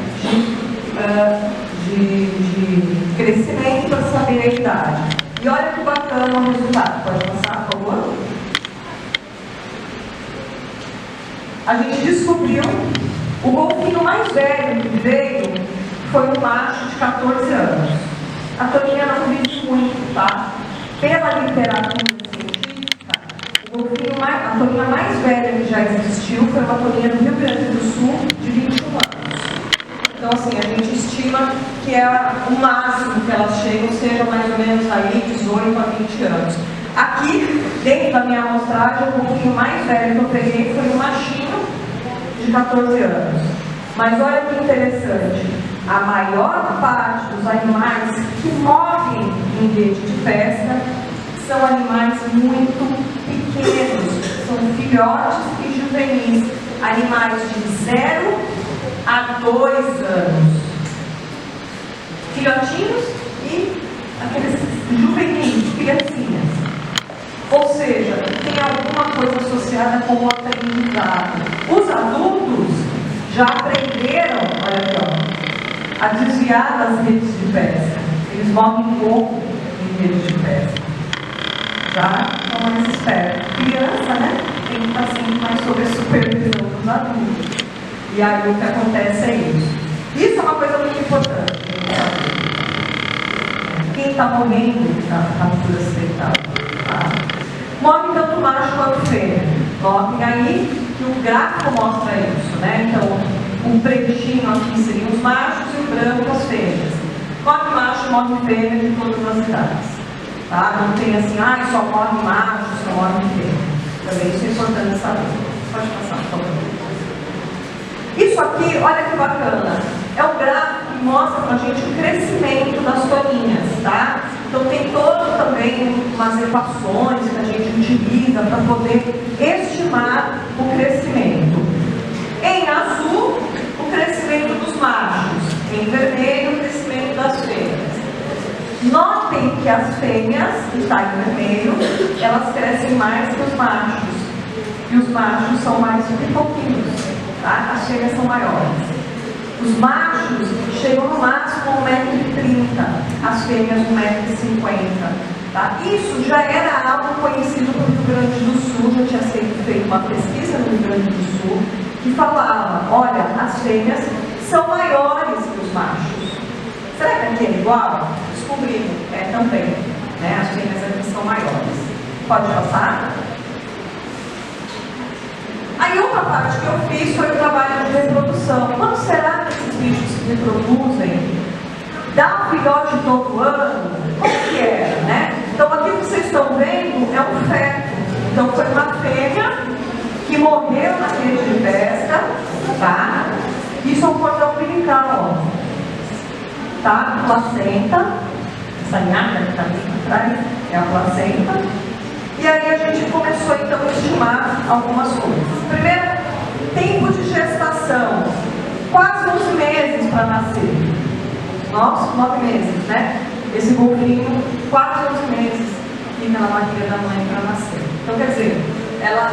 A: de crescimento para saber a idade. E olha que bacana o resultado. Pode passar, por favor? A gente descobriu o golfinho mais velho que veio foi um macho de 14 anos. A Toninha não vive muito, tá? pela literatura científica, a toninha mais velha que já existiu foi uma toninha do Rio Grande do Sul, de 21 anos. Então, assim, a gente estima que é o máximo que elas chegam, seja mais ou menos aí 18 a 20 anos. Aqui, dentro da minha amostragem, o golfinho mais velho que eu peguei foi um machinho de 14 anos. Mas olha que interessante, a maior parte dos animais que morrem em rede de pesca são animais muito pequenos, são filhotes e juvenis, animais de 0 a 2 anos. Filhotinhos e aqueles juvenis, criancinhas. Ou seja, tem alguma coisa associada com o aprendizado. Os adultos já aprenderam, olha aqui, ó, a desviar das redes de pesca. Eles morrem pouco em redes de pesca. Já estão mais espertos. Criança, né? Tem que estar sempre mais sob a supervisão dos adultos. E aí o que acontece é isso. Isso é uma coisa muito importante. Quem está morrendo na cultura ocidental? Tá? Morre tanto macho quanto fêmea. Morrem aí que o gráfico mostra isso, né? Então, o pretinho aqui seriam os machos e o branco as fêmeas. Morre macho, morre fêmea de todas as idades. Tá? Não tem assim, só morre macho, só morre fêmea. Também isso é importante saber. Pode passar, por favor. Isso aqui, olha que bacana. É um gráfico que mostra pra gente o crescimento das toninhas, tá? Então tem todo também umas equações que a gente utiliza para poder estimar o crescimento. Em azul, o crescimento dos machos. Em vermelho, o crescimento das fêmeas. Notem que as fêmeas, que está em vermelho, elas crescem mais que os machos. E os machos são mais pipoquinhos, tá? As fêmeas são maiores. Os machos chegam no máximo a 1,30 m, as fêmeas 1,50 m. Tá? Isso já era algo conhecido no Rio Grande do Sul, já tinha sido feita uma pesquisa no Rio Grande do Sul, que falava, olha, as fêmeas são maiores que os machos. Será que aqui é igual? Descobrimos, também. Né? As fêmeas aqui são maiores. Pode passar? Aí outra parte que eu fiz foi o trabalho de reprodução. Quando será que esses bichos se reproduzem? Dá um filhote todo ano? Como que era, né? Então aqui que vocês estão vendo é um feto. Então foi uma fêmea que morreu na rede de pesca, tá? Isso é um cordão umbilical, ó. Tá? Placenta. Essa nhaca que está aqui atrás é a placenta. E aí a gente começou então a estimar algumas coisas. Primeiro, tempo de gestação. Quase 11 meses para nascer. 9 meses, né? Esse golfinho, quase 11 meses fica na barriga da mãe para nascer. Então, quer dizer, ela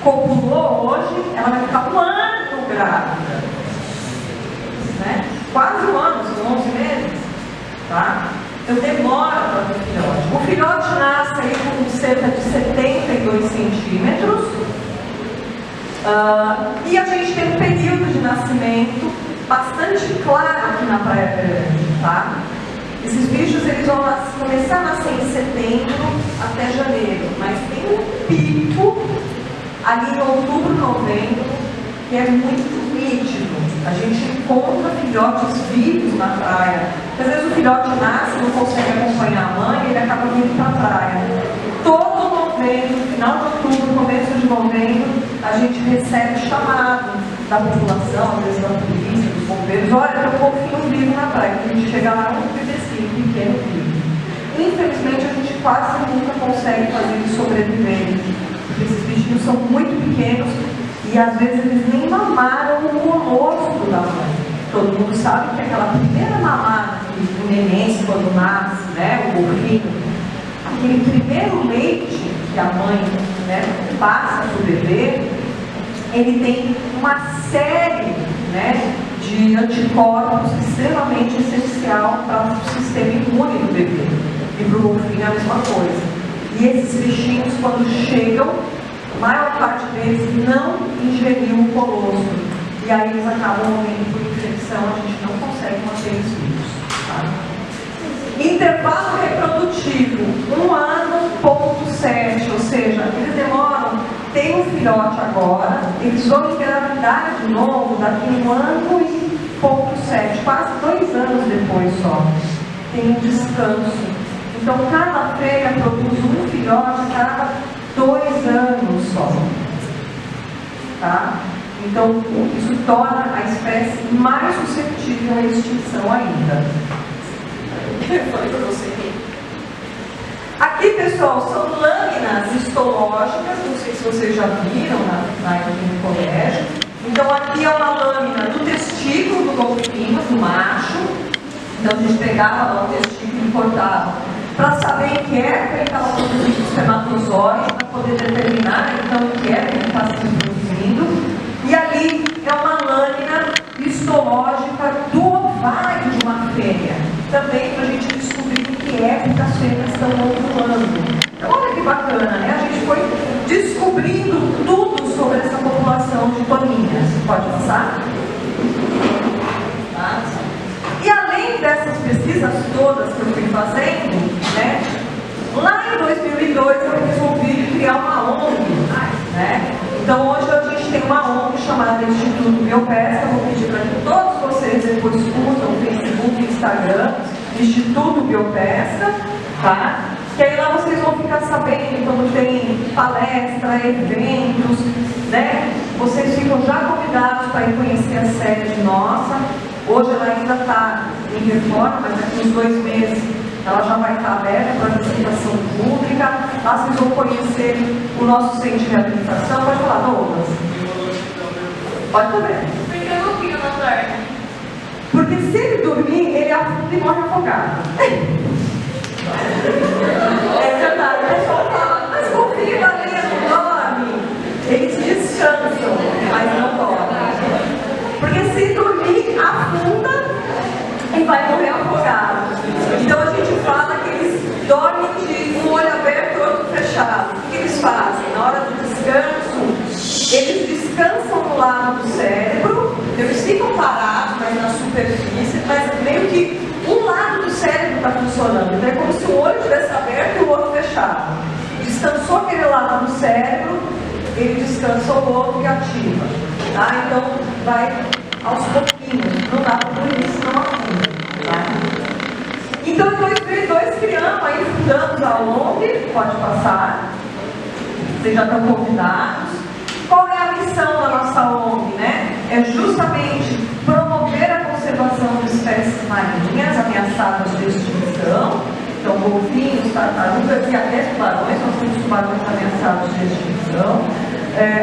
A: copulou hoje, ela vai ficar 1 ano grávida. Né? Quase 1 ano, são 11 meses. Tá? Então demora para ter filhote. O filhote nasce aí com cerca de 72 centímetros. E a gente tem um período de nascimento bastante claro aqui na Praia Grande, tá? Esses bichos eles vão começar a nascer em setembro até janeiro, mas tem um pico ali em outubro, novembro, que é muito nítido. A gente encontra filhotes vivos na praia. Às vezes o filhote nasce, não consegue acompanhar a mãe, ele acaba vindo para a praia. Todo novembro, final de outubro, começo de novembro, a gente recebe chamado da população, às vezes da polícia, dos bombeiros, olha, tem um golfinho vivo na praia. A gente chega lá, um bebezinho pequeno vivo. Infelizmente, a gente quase nunca consegue fazer eles sobreviverem, porque esses bichinhos são muito pequenos e às vezes eles nem mamaram o colostro da mãe. Todo mundo sabe que aquela primeira mamada do neném, quando nasce, né, o golfinho, aquele primeiro leite que a mãe, né, passa para o bebê, ele tem uma série, né, de anticorpos extremamente essencial para o sistema imune do bebê. E para o golfinho é a mesma coisa. E esses bichinhos, quando chegam, a maior parte deles não ingeriu o colostro. E aí eles acabam morrendo por infecção, a gente não consegue manter eles vivos. Tá? Intervalo reprodutivo, 1 filhote agora, eles vão engravidar de novo daqui 1 ano e pouco, 7, quase 2 anos depois só. Tem um descanso. Então, cada fêmea produz um filhote a cada 2 anos só. Tá? Então, isso torna a espécie mais suscetível à extinção ainda. Eu falei para você. Aqui, pessoal, são lâminas histológicas, não sei se vocês já viram no colégio. Então, aqui é uma lâmina do testículo do golfinho, do macho. Então, a gente pegava lá o testículo e cortava para saber em que época ele estava produzindo o espermatozoide, para poder determinar então em que época ele está se reproduzindo. E ali é uma lâmina histológica do ovário de uma fêmea, também para a gente descobrir em que época as fêmeas estão ovulando. Então, olha que bacana, né? A gente foi descobrindo tudo sobre essa população de toninhas. Pode passar? Tá? E além dessas pesquisas todas que eu fui fazendo, né, lá em 2002 eu resolvi criar uma ONG, né? Então hoje a gente tem uma ONG chamada Instituto Biopesca. Vou pedir para que todos vocês depois curtam o Facebook e Instagram, Instituto Biopesca, tá? Que aí lá vocês vão ficar sabendo quando tem palestra, eventos, né? Vocês ficam já convidados para ir conhecer a sede nossa. Hoje ela ainda está em reforma, mas daqui uns 2 meses ela já vai estar aberta para visitação pública. Lá vocês vão conhecer o nosso centro de reabilitação. Pode falar, Douglas? Pode também.
B: Por que eu não fico na tarde?
A: Porque se ele dormir, ele afunda e morre afogado. É verdade, o pessoal fala, mas confia, Maria, não dorme. Eles descansam, mas não dormem. Porque se dormir, afunda e vai morrer afogado. Então a gente fala que eles dormem de um olho aberto e outro fechado. O que eles fazem? Na hora do descanso, eles descansam no lado do cérebro, eles ficam parados, mas na superfície, mas meio que um lado do cérebro está funcionando. Então é como se o olho estivesse aberto e o outro fechado. Descansou aquele lado do cérebro, ele descansa o outro e ativa. Tá? Então vai aos pouquinhos, não dá para dormir, senão afunda. Tá? Então em 2002 criamos, aí fundamos a ONG, pode passar, vocês já estão convidados. Qual é a missão da nossa ONG, né? É justamente promover a conservação de espécies marinhas ameaçadas de extinção. Então, golfinhos, tartarugas e até tubarões, nós temos tubarões ameaçados de extinção,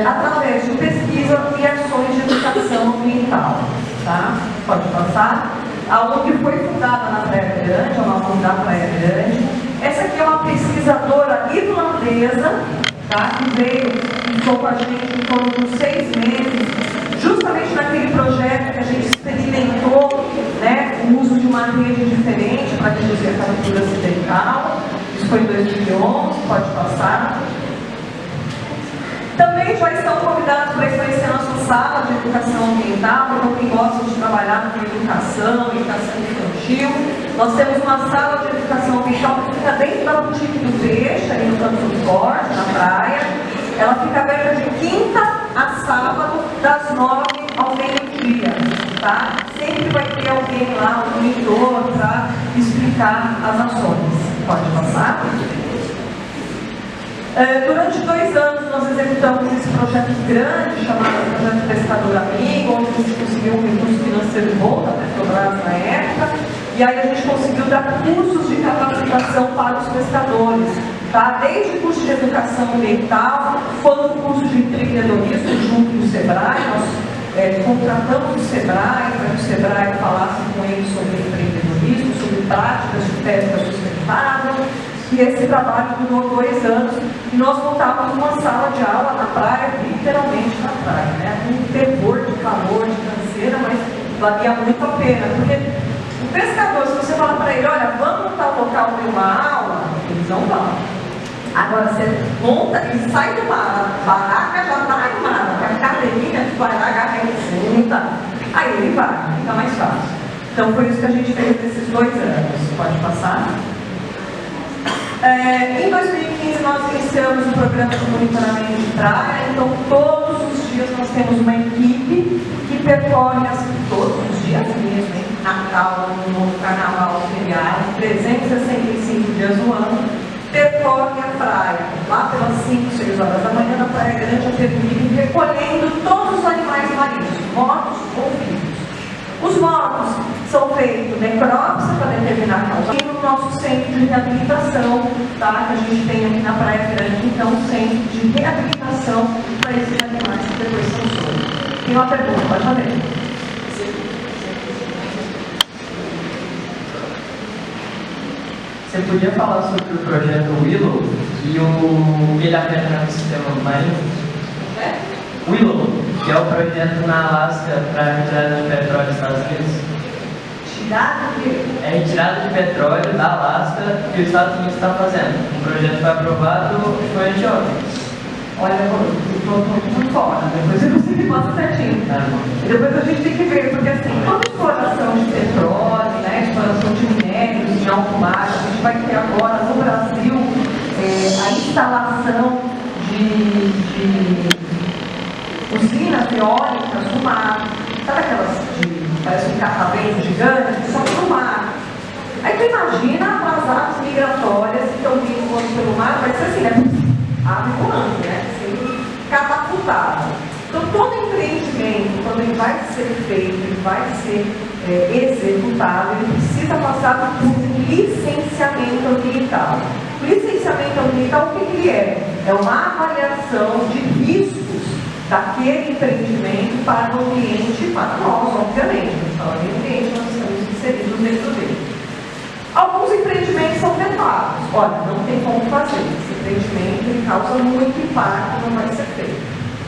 A: através de pesquisa e ações de educação ambiental. Tá? Pode passar. A ONG foi fundada na Praia Grande, é uma ONG da Praia Grande. Essa aqui é uma pesquisadora irlandesa, tá? Que veio e ficou com a gente em torno de 6 meses, justamente naquele projeto que a gente experimentou, né, o uso de uma rede diferente para reduzir a captura acidental. Isso foi em 2011, pode passar. Também já estão convidados para conhecer a nossa sala de educação ambiental. Então, quem gosta de trabalhar com educação infantil, nós temos uma sala de educação ambiental que fica dentro da boutique do Peixe, ali no Campo do Forte, na praia. Ela fica aberta de quinta a sábado, das 9 ao meio-dia. Tá? Sempre vai ter alguém lá, um monitor, para explicar as ações. Pode passar? Durante 2 anos nós executamos esse projeto grande chamado Projeto Pescador Amigo, onde a gente conseguiu um recurso financeiro bom da Petrobras na época, e aí a gente conseguiu dar cursos de capacitação para os pescadores, tá? Desde curso de educação ambiental, quanto curso de empreendedorismo junto do Sebrae. Nós contratamos o Sebrae para que o Sebrae falasse com eles sobre empreendedorismo, sobre práticas de pesca sustentável. E esse trabalho durou 2 anos e nós montávamos uma sala de aula na praia, literalmente na praia, né? Um terror de calor, de canseira, mas valia muito a pena, porque o pescador, se você falar para ele, olha, vamos montar o local de uma aula, eles não vão. Agora você monta e sai de uma barraca, já está armada, com a cadeirinha que vai lá, agarra e senta. Aí ele vai, fica mais fácil. Então foi isso que a gente fez nesses 2 anos. Pode passar? Em 2015 nós iniciamos o programa de monitoramento de praia, então todos os dias nós temos uma equipe que percorre todos os dias mesmo, hein? Natal, Ano Novo, Carnaval, feriado, 365 dias do ano, percorre a praia, lá pelas 5, 6 horas da manhã na Praia Grande, a Peruíbe, recolhendo todos os animais marinhos, mortos ou vivos. Os mortos são feitos necrópsia para determinar a causa. E no nosso centro de reabilitação, tá, que a gente tem aqui na Praia Grande, então, centro de reabilitação para esses animais que depois são soltos. Tem uma pergunta, pode fazer.
D: Você podia falar sobre o projeto Willow e ele afeta no sistema marinho? Willow, que é o projeto na Alasca para retirada de petróleo dos Estados Unidos. É retirada de petróleo da Alasca que os Estados Unidos estão fazendo. O projeto foi aprovado, foi anteontem.
A: Olha, eu estou muito fora, depois você me passa certinho. E depois a gente tem que ver, porque assim, toda exploração de petróleo, né, exploração de minérios em alto mar, a gente vai ter agora no Brasil a instalação de usinas eólicas no mar. Sabe aquelas parece um catavento gigante, só que no mar. Aí tu imagina as aves migratórias que estão vindo pelo mar, vai ser assim, né? Ave voando, né? Sendo catapultada. Então todo empreendimento, quando ele vai ser feito, ele vai ser executado, ele precisa passar por um licenciamento ambiental. O licenciamento ambiental, o que ele é? É uma avaliação de riscos daquele empreendimento para o cliente e para nós, obviamente. Falando em cliente, nós estamos inseridos dentro dele. Alguns empreendimentos são vetados. Olha, não tem como fazer. Esse empreendimento ele causa muito impacto, não vai ser feito.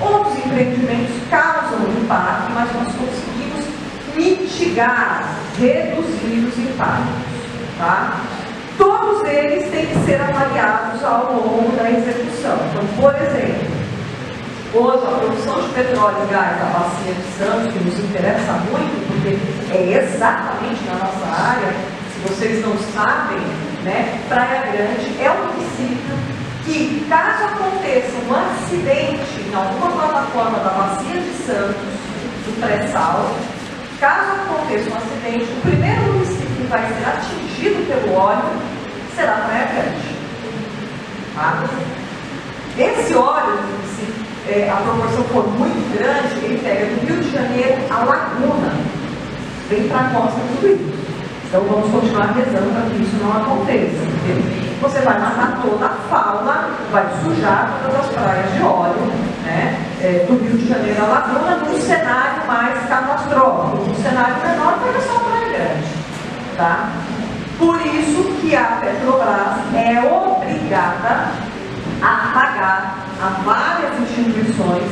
A: Outros empreendimentos causam impacto, mas nós conseguimos mitigar, reduzir os impactos. Tá? Todos eles têm que ser avaliados ao longo da execução. Então, por exemplo, hoje a produção de petróleo e gás da Bacia de Santos, que nos interessa muito, porque é exatamente na nossa área. Se vocês não sabem, né, Praia Grande é um município que, caso aconteça um acidente em alguma plataforma da Bacia de Santos, do pré-sal, caso aconteça um acidente, o primeiro município que vai ser atingido pelo óleo será Praia Grande. Tá? Esse óleo, se a proporção for muito grande, ele pega do Rio de Janeiro a Laguna, vem para a costa tudo isso. Então vamos continuar rezando para que isso não aconteça. Porque você vai matar toda a fauna, vai sujar todas as praias de óleo, né? Do Rio de Janeiro a Laguna, num cenário mais catastrófico. Num cenário menor, pega só a Praia Grande. Tá? Por isso que a Petrobras é obrigada a pagar a várias instituições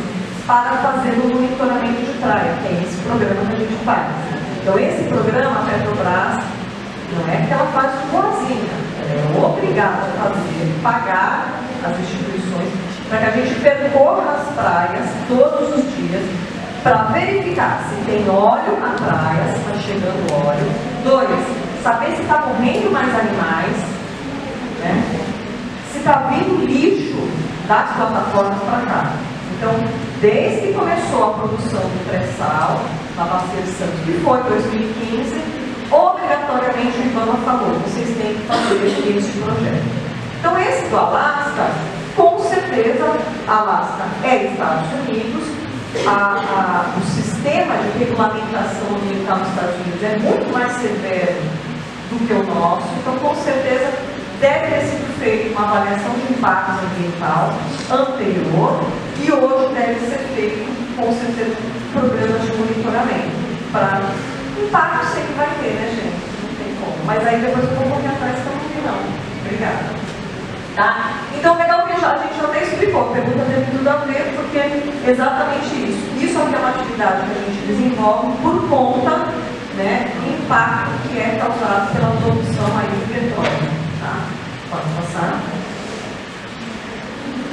A: para fazer o monitoramento de praia, que é esse programa que a gente faz. Então, esse programa, a Petrobras, não é que ela faz de boazinha, ela é obrigada a fazer, pagar as instituições, para que a gente percorra as praias todos os dias, para verificar se tem óleo na praia, se está chegando óleo. 2, saber se está morrendo mais animais, né? Se está vindo lixo das plataformas para cá. Então, desde que começou a produção do pré-sal, na Bacia de Santos, que foi em 2015, obrigatoriamente o IBAMA falou, vocês têm que fazer esse projeto. Então, esse do Alasca, com certeza, Alasca é Estados Unidos, o sistema de regulamentação ambiental dos Estados Unidos é muito mais severo do que o nosso, então, com certeza, deve ter sido feita uma avaliação de impacto ambiental anterior e hoje deve ser feito, com certeza, programas de monitoramento. Para impacto sempre vai ter, né, gente? Não tem como. Mas aí depois eu vou correr atrás que eu não vi, não. Obrigada. Tá? Então, legal que a gente já até explicou, a pergunta teve tudo a ver, porque é exatamente isso. Isso é uma atividade que a gente desenvolve por conta, né, do impacto que é causado pela produção aí de petróleo. Tá? Pode passar.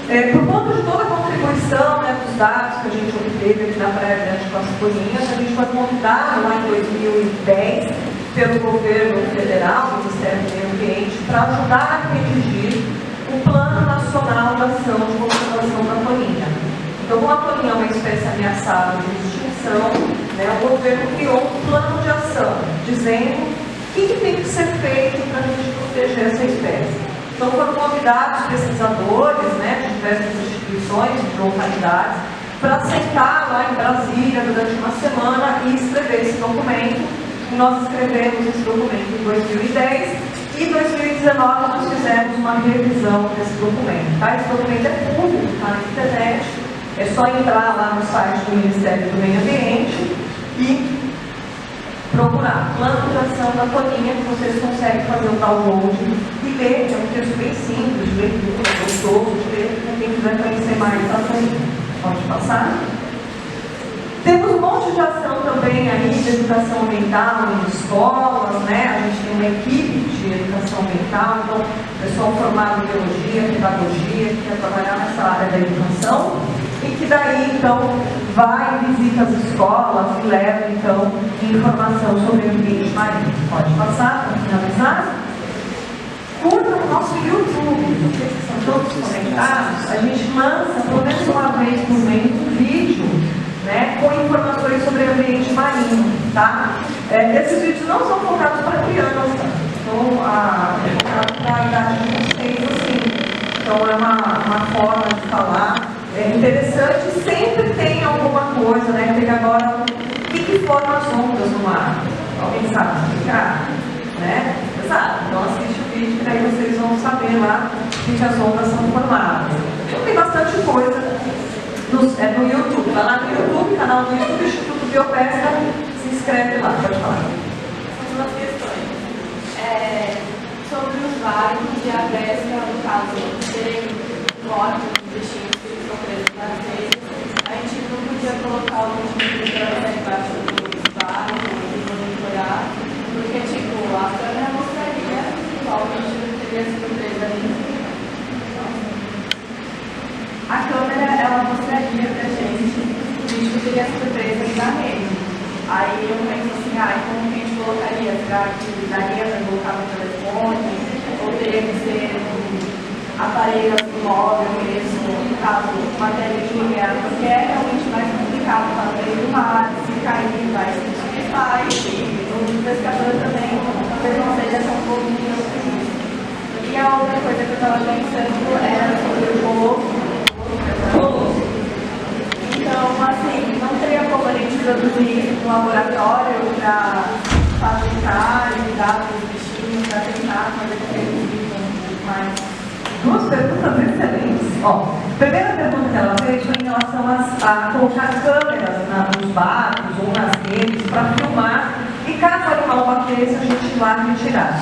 A: Por conta de toda a contribuição, né, dos dados que a gente obteve aqui na Praia Grande com as Cunhinhas, a gente foi convidado lá em 2010 pelo governo federal, o Ministério do Meio Ambiente, para ajudar a redigir espécie ameaçada de extinção, né, o governo criou um plano de ação, dizendo o que tem que ser feito para a gente proteger essa espécie. Então foram convidados pesquisadores, né, de diversas instituições, de localidades, para sentar lá em Brasília durante uma semana e escrever esse documento. E nós escrevemos esse documento em 2010 e em 2019 nós fizemos uma revisão desse documento. Tá? Esse documento é público, está na internet, é só entrar lá no site do Ministério do Meio Ambiente e procurar Plano de Ação da Toninha, que vocês conseguem fazer o download e ler. É um texto bem simples, de leitura, gostoso de ler, para quem quiser conhecer mais a Toninha. Pode passar. Temos um monte de ação também aí de educação ambiental em escolas, né? A gente tem uma equipe de educação ambiental, então, pessoal formado em biologia, pedagogia, que quer trabalhar nessa área da educação, e que daí, então, vai, visita as escolas e leva, então, informação sobre o ambiente marinho. Pode passar para finalizar? Curta o nosso YouTube, vocês que são todos conectados, a gente lança pelo menos uma vez por mês um vídeo, né, com informações sobre o ambiente marinho, tá? Esses vídeos não são focados para crianças, são focados para a idade de vocês, assim. Então é uma forma de falar interessante, sempre tem alguma coisa, né? Tem agora o que forma as ondas no mar. Alguém sabe explicar? Né? Exato. Então assiste o vídeo que aí vocês vão saber lá que as ondas são formadas. Então tem bastante coisa no YouTube. Vai lá no YouTube, canal do YouTube, Instituto Biopesca, se inscreve lá, pode falar.
B: São duas questões. Sobre os vários de a pesca, no caso, serem mortos dos bichinhos que estão presos nas redes, a gente não podia colocar algum tipo de câmera embaixo dos vários e monitorar, porque, tipo, a câmera mostraria qual bicho teria sido preso ali. A câmera, ela mostraria pra gente o bicho que teria sido preso ali na rede. Aí eu penso assim, como que a gente colocaria? Será que daria para colocar no telefone? Ou teria que ser aparelho móvel mesmo, no caso, matéria-linha, porque é realmente mais complicado para o meio do mar, se cair, vai se despejar, e o pescador também, talvez não seja tão pouquinho assim. E a outra coisa que eu estava pensando era sobre o colosso. Então, assim, não teria como a gente produzir um laboratório para fabricar e cuidar dos bichinhos, para tentar fazer com que eles vivam mais.
A: Duas perguntas excelentes. Primeira pergunta que ela fez foi em relação a colocar câmeras nos barcos ou nas redes para filmar e caso o animal batesse, a gente ir lá retirar.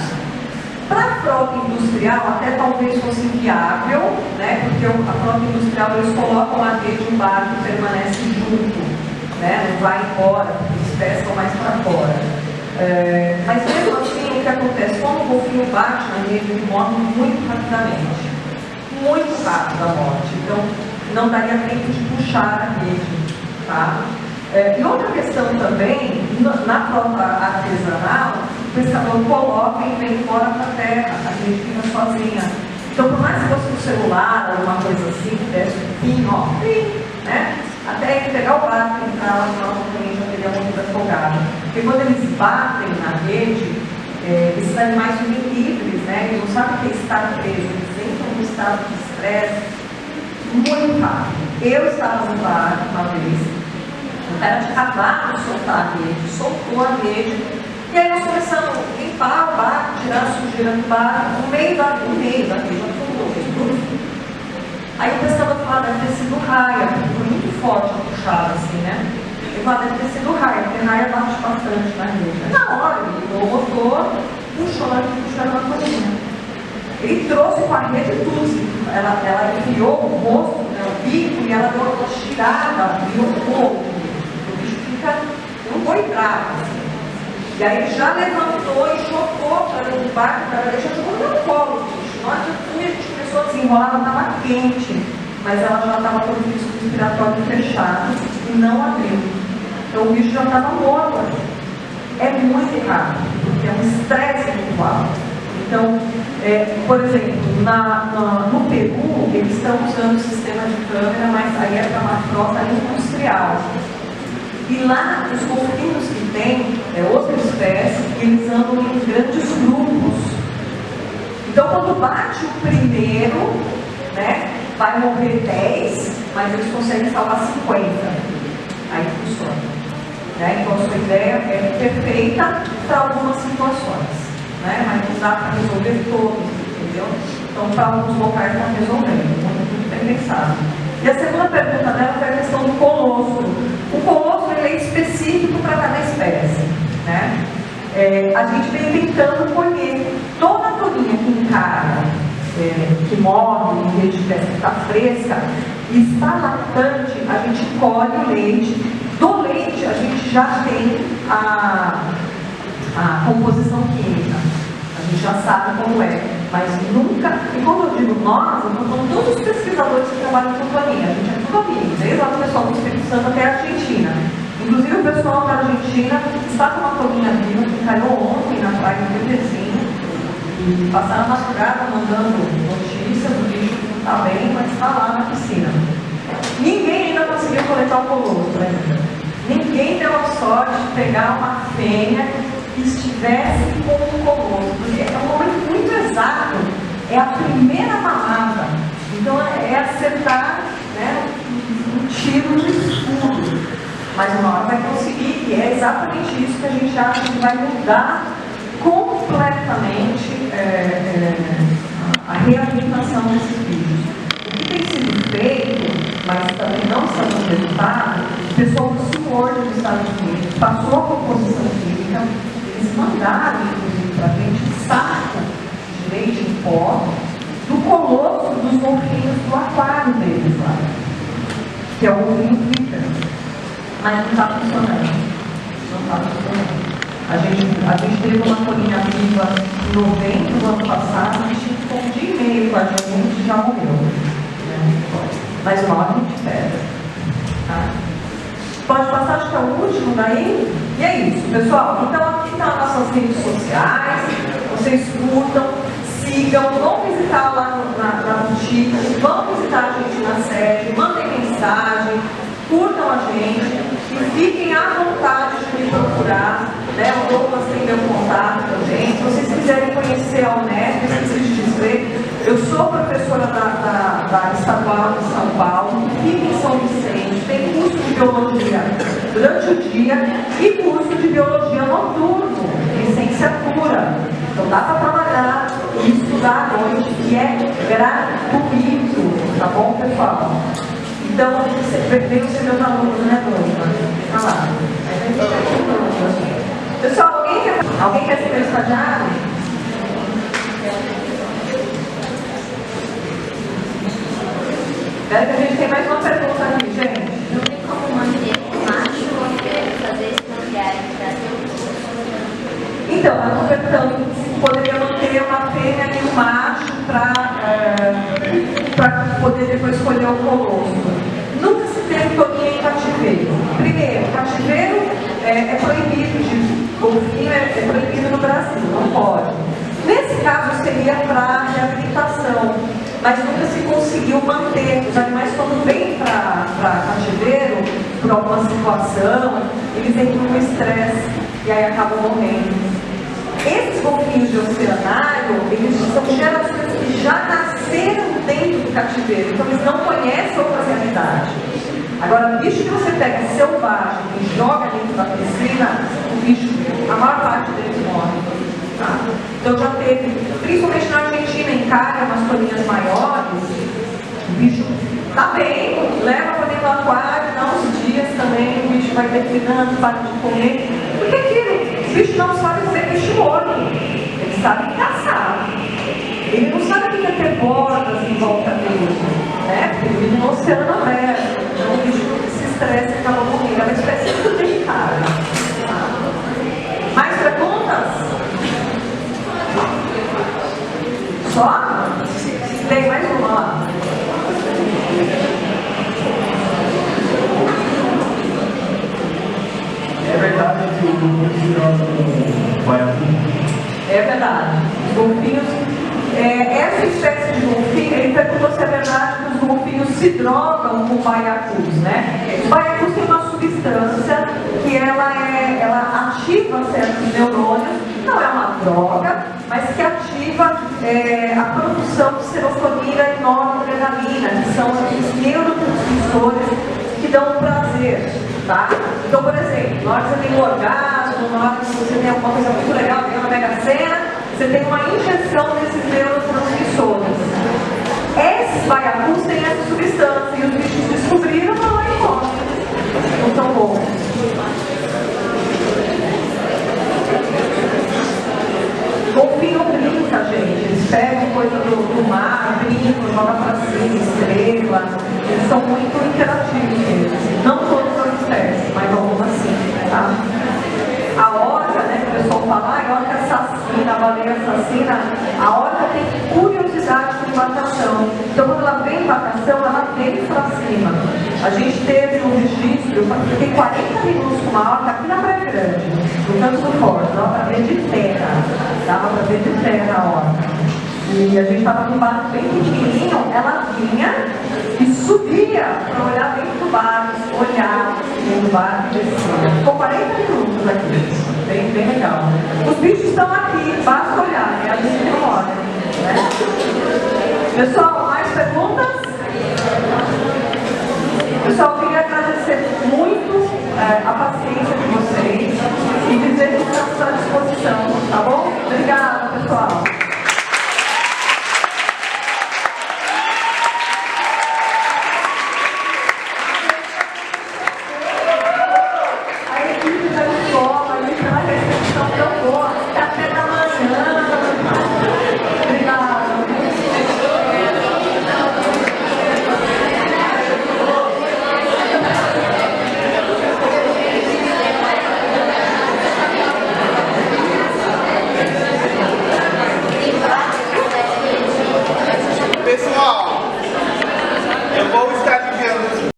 A: Para a frota industrial, até talvez fosse viável, né? Porque a frota industrial, eles colocam a rede e o barco permanece junto, né? Não vai embora, eles pescam mais para fora. Mas mesmo assim, o que acontece? Quando o golfinho bate na rede, ele morre muito rapidamente. Muito rápido a morte. Então, não daria tempo de puxar a rede. Tá? E outra questão também, na frota artesanal, o pescador coloca e vem fora para a terra, a rede fica sozinha. Então, por mais que fosse no celular, alguma coisa assim, que desse um pino, né? Até ele pegar o barco e entrar lá no nosso cliente, já teria muito afogado. Porque quando eles batem na rede, esses animais ficam livres, né? Eles não sabem que está preso, eles entram num estado de estresse muito rápido. Eu estava no barco uma vez, o cara tinha acabado de soltar a rede, soltou a rede, e aí nós começamos a limpar o barco, tirar a sujeira do barco, no meio da rede, afundou, fez tudo. Aí o pescador falou, deve ter sido raia, porque foi muito forte a puxada assim, né? Ele falou, deve ter sido raia, porque raia bate bastante na rede. Na hora, ele ligou o motor, puxou lá e puxou a colinha. Ele trouxe com a rede tudo, ela enfiou o rosto, né, o bico, e ela deu uma tirada, abriu o corpo. O bicho fica um boi bravo, assim. E aí ele já levantou e chocou para o barco, para deixar jogou no colo, bicho. Na hora que a gente começou a desenrolar, ela estava quente, mas ela já estava com o disco respiratório fechado e não abriu. Então o bicho já estava morto. É muito rápido, porque é um estresse muito alto. Então, por exemplo, no Peru, eles estão usando o sistema de câmera, mas aí é para uma frota industrial. industrial. E lá, os golfinhos que tem, outra espécie, eles andam em grandes grupos. Então, quando bate o primeiro, né, vai morrer 10, mas eles conseguem salvar 50. Aí funciona. Né? Então, a sua ideia é perfeita para algumas situações, né? Mas não dá para resolver todos, entendeu? Então, para alguns locais está resolvendo. Muito bem pensado. E a segunda pergunta dela foi a questão do colosso. O colosso ele é específico para cada espécie, né? A gente vem tentando colher toda a toninha que encara, que morre em vez de pesca que está fresca, e está lactante, a gente colhe o leite. Do leite, a gente já tem a composição química, a gente já sabe como é, mas nunca, e como eu digo nós, eu estou falando todos os pesquisadores que trabalham com toninha, a gente é tudo amigo, desde lá do pessoal do Espírito Santo até a Argentina. Inclusive o pessoal da Argentina está com uma toninha viva que caiu ontem na praia do Rio Vizinho, e passaram a madrugada mandando notícias, o bicho não está bem, mas está lá na piscina. Ninguém ainda conseguiu coletar o colosso, né? Ninguém deu a sorte de pegar uma fêmea que estivesse com o colosso, porque é um momento muito exato, é a primeira mamada, então é acertar, né, um tiro no escuro, mas uma hora vai conseguir, e é exatamente isso que a gente acha que vai mudar completamente a reabilitação desses bichos. O que tem sido feito, mas também não está dando resultado, o pessoal do SeaWorld dos Estados Unidos passou a composição química, eles mandaram, inclusive, para a gente saco de leite em pó do colosso dos golfinhos do aquário deles lá, que é o golfinho Twitter. Mas não está funcionando. Não está funcionando. A gente teve uma colinha viva em novembro do ano passado, a gente ficou um dia e meio com a gente e já morreu. Mas uma hora a gente pega. Tá? Pode passar, acho que é o último daí. E é isso, pessoal. Então aqui estão as nossas redes sociais. Vocês curtam, sigam, vão visitar lá na boutique, vão visitar a gente na sede, mandem mensagem, curtam a gente e fiquem à vontade de me procurar. Né? O Douglas tem meu contato também. Se vocês quiserem conhecer a Unesp, esqueci de dizer, eu sou professora da Estadual de São Paulo, fico em São Vicente, tem curso de biologia durante o dia e curso de biologia noturno, licenciatura. Então dá para trabalhar e estudar à noite, que é gratuito, tá bom, pessoal? Então, veio ser meus alunos, né, Douglas? Tá lá. Pessoal, alguém quer ser meu estagiário? Espera que a gente tem mais uma pergunta aqui, gente.
E: Não tem como manter o macho ou fazer esse maquiagem para ter o curso?
A: Então, eu estou perguntando se poderia manter uma fêmea e um macho para poder depois escolher o colosso. Nunca se teve toninha em cativeiro. Primeiro, cativeiro é proibido de golfinho, é proibido no Brasil, não pode. Nesse caso seria para reabilitação, mas nunca se conseguiu manter. Os animais quando vêm para cativeiro, por alguma situação, eles entram no estresse e aí acabam morrendo. Esses golfinhos de oceanário, eles são gerações que já nasceram dentro do cativeiro, então eles não conhecem outra realidade. Agora, o bicho que você pega selvagem e joga dentro da piscina, o bicho, a maior parte deles morre. Tá? Então já teve, principalmente na Argentina, em Caia, umas toninhas maiores, o bicho tá bem, leva para dentro do aquário, dá uns dias também, o bicho vai declinando, para de comer. Porque aquilo, o bicho não sabe comer peixe olho, ele sabe caçar. Ele não sabe o que é ter bordas em volta dele, né? Porque ele vive no oceano aberto, então o bicho se estressa e acaba morrendo. É uma espécie muito delicada. Mais perguntas? Só? Tem mais uma lá.
F: É verdade que o golfinho vai assim?
A: É verdade. Os golfinhos, essa espécie de golfinho, ele perguntou se é verdade que os golfinhos se drogam com baiacus, né? O baiacus tem uma substância que ela ativa certos neurônios, não é uma droga, mas que ativa a produção de serotonina e noradrenalina, que são os neurotransmissores que dão prazer, tá? Então, por exemplo, na hora que você tem um orgasmo, na hora que você tem alguma coisa muito legal, tem uma mega cena, você tem uma injeção desses neurotransmissores. Esses baiacus têm essa substância e os bichos descobriram e falaram e comem. Não tão bom. Golfinho brinca, gente. Eles pegam coisa do mar, brincam, jogam pra cima, estrela. Eles são muito interativos eles. Não todas as espécies, mas algumas sim, tá? A orca, né, que o pessoal fala, a orca assassina, a baleia assassina, a orca tem curiosidade por embarcação. Então, quando ela vem em embarcação, ela vem pra cima. A gente teve um registro, eu fiquei 40 minutos com uma orca aqui na Praia Grande, no Canto do Forte, dava pra ver de terra. Dava pra ver de terra a orca. E a gente estava num barco bem pequenininho, ela vinha e subia para olhar dentro do barco, olhar dentro do barco e descia. Ficou 40 minutos aqui, bem legal. Os bichos estão aqui, basta olhar, é a gente que não olha, né? Pessoal, mais perguntas? Pessoal, eu queria agradecer muito a paciência de vocês e dizer que estamos à disposição, tá bom? Obrigada, pessoal.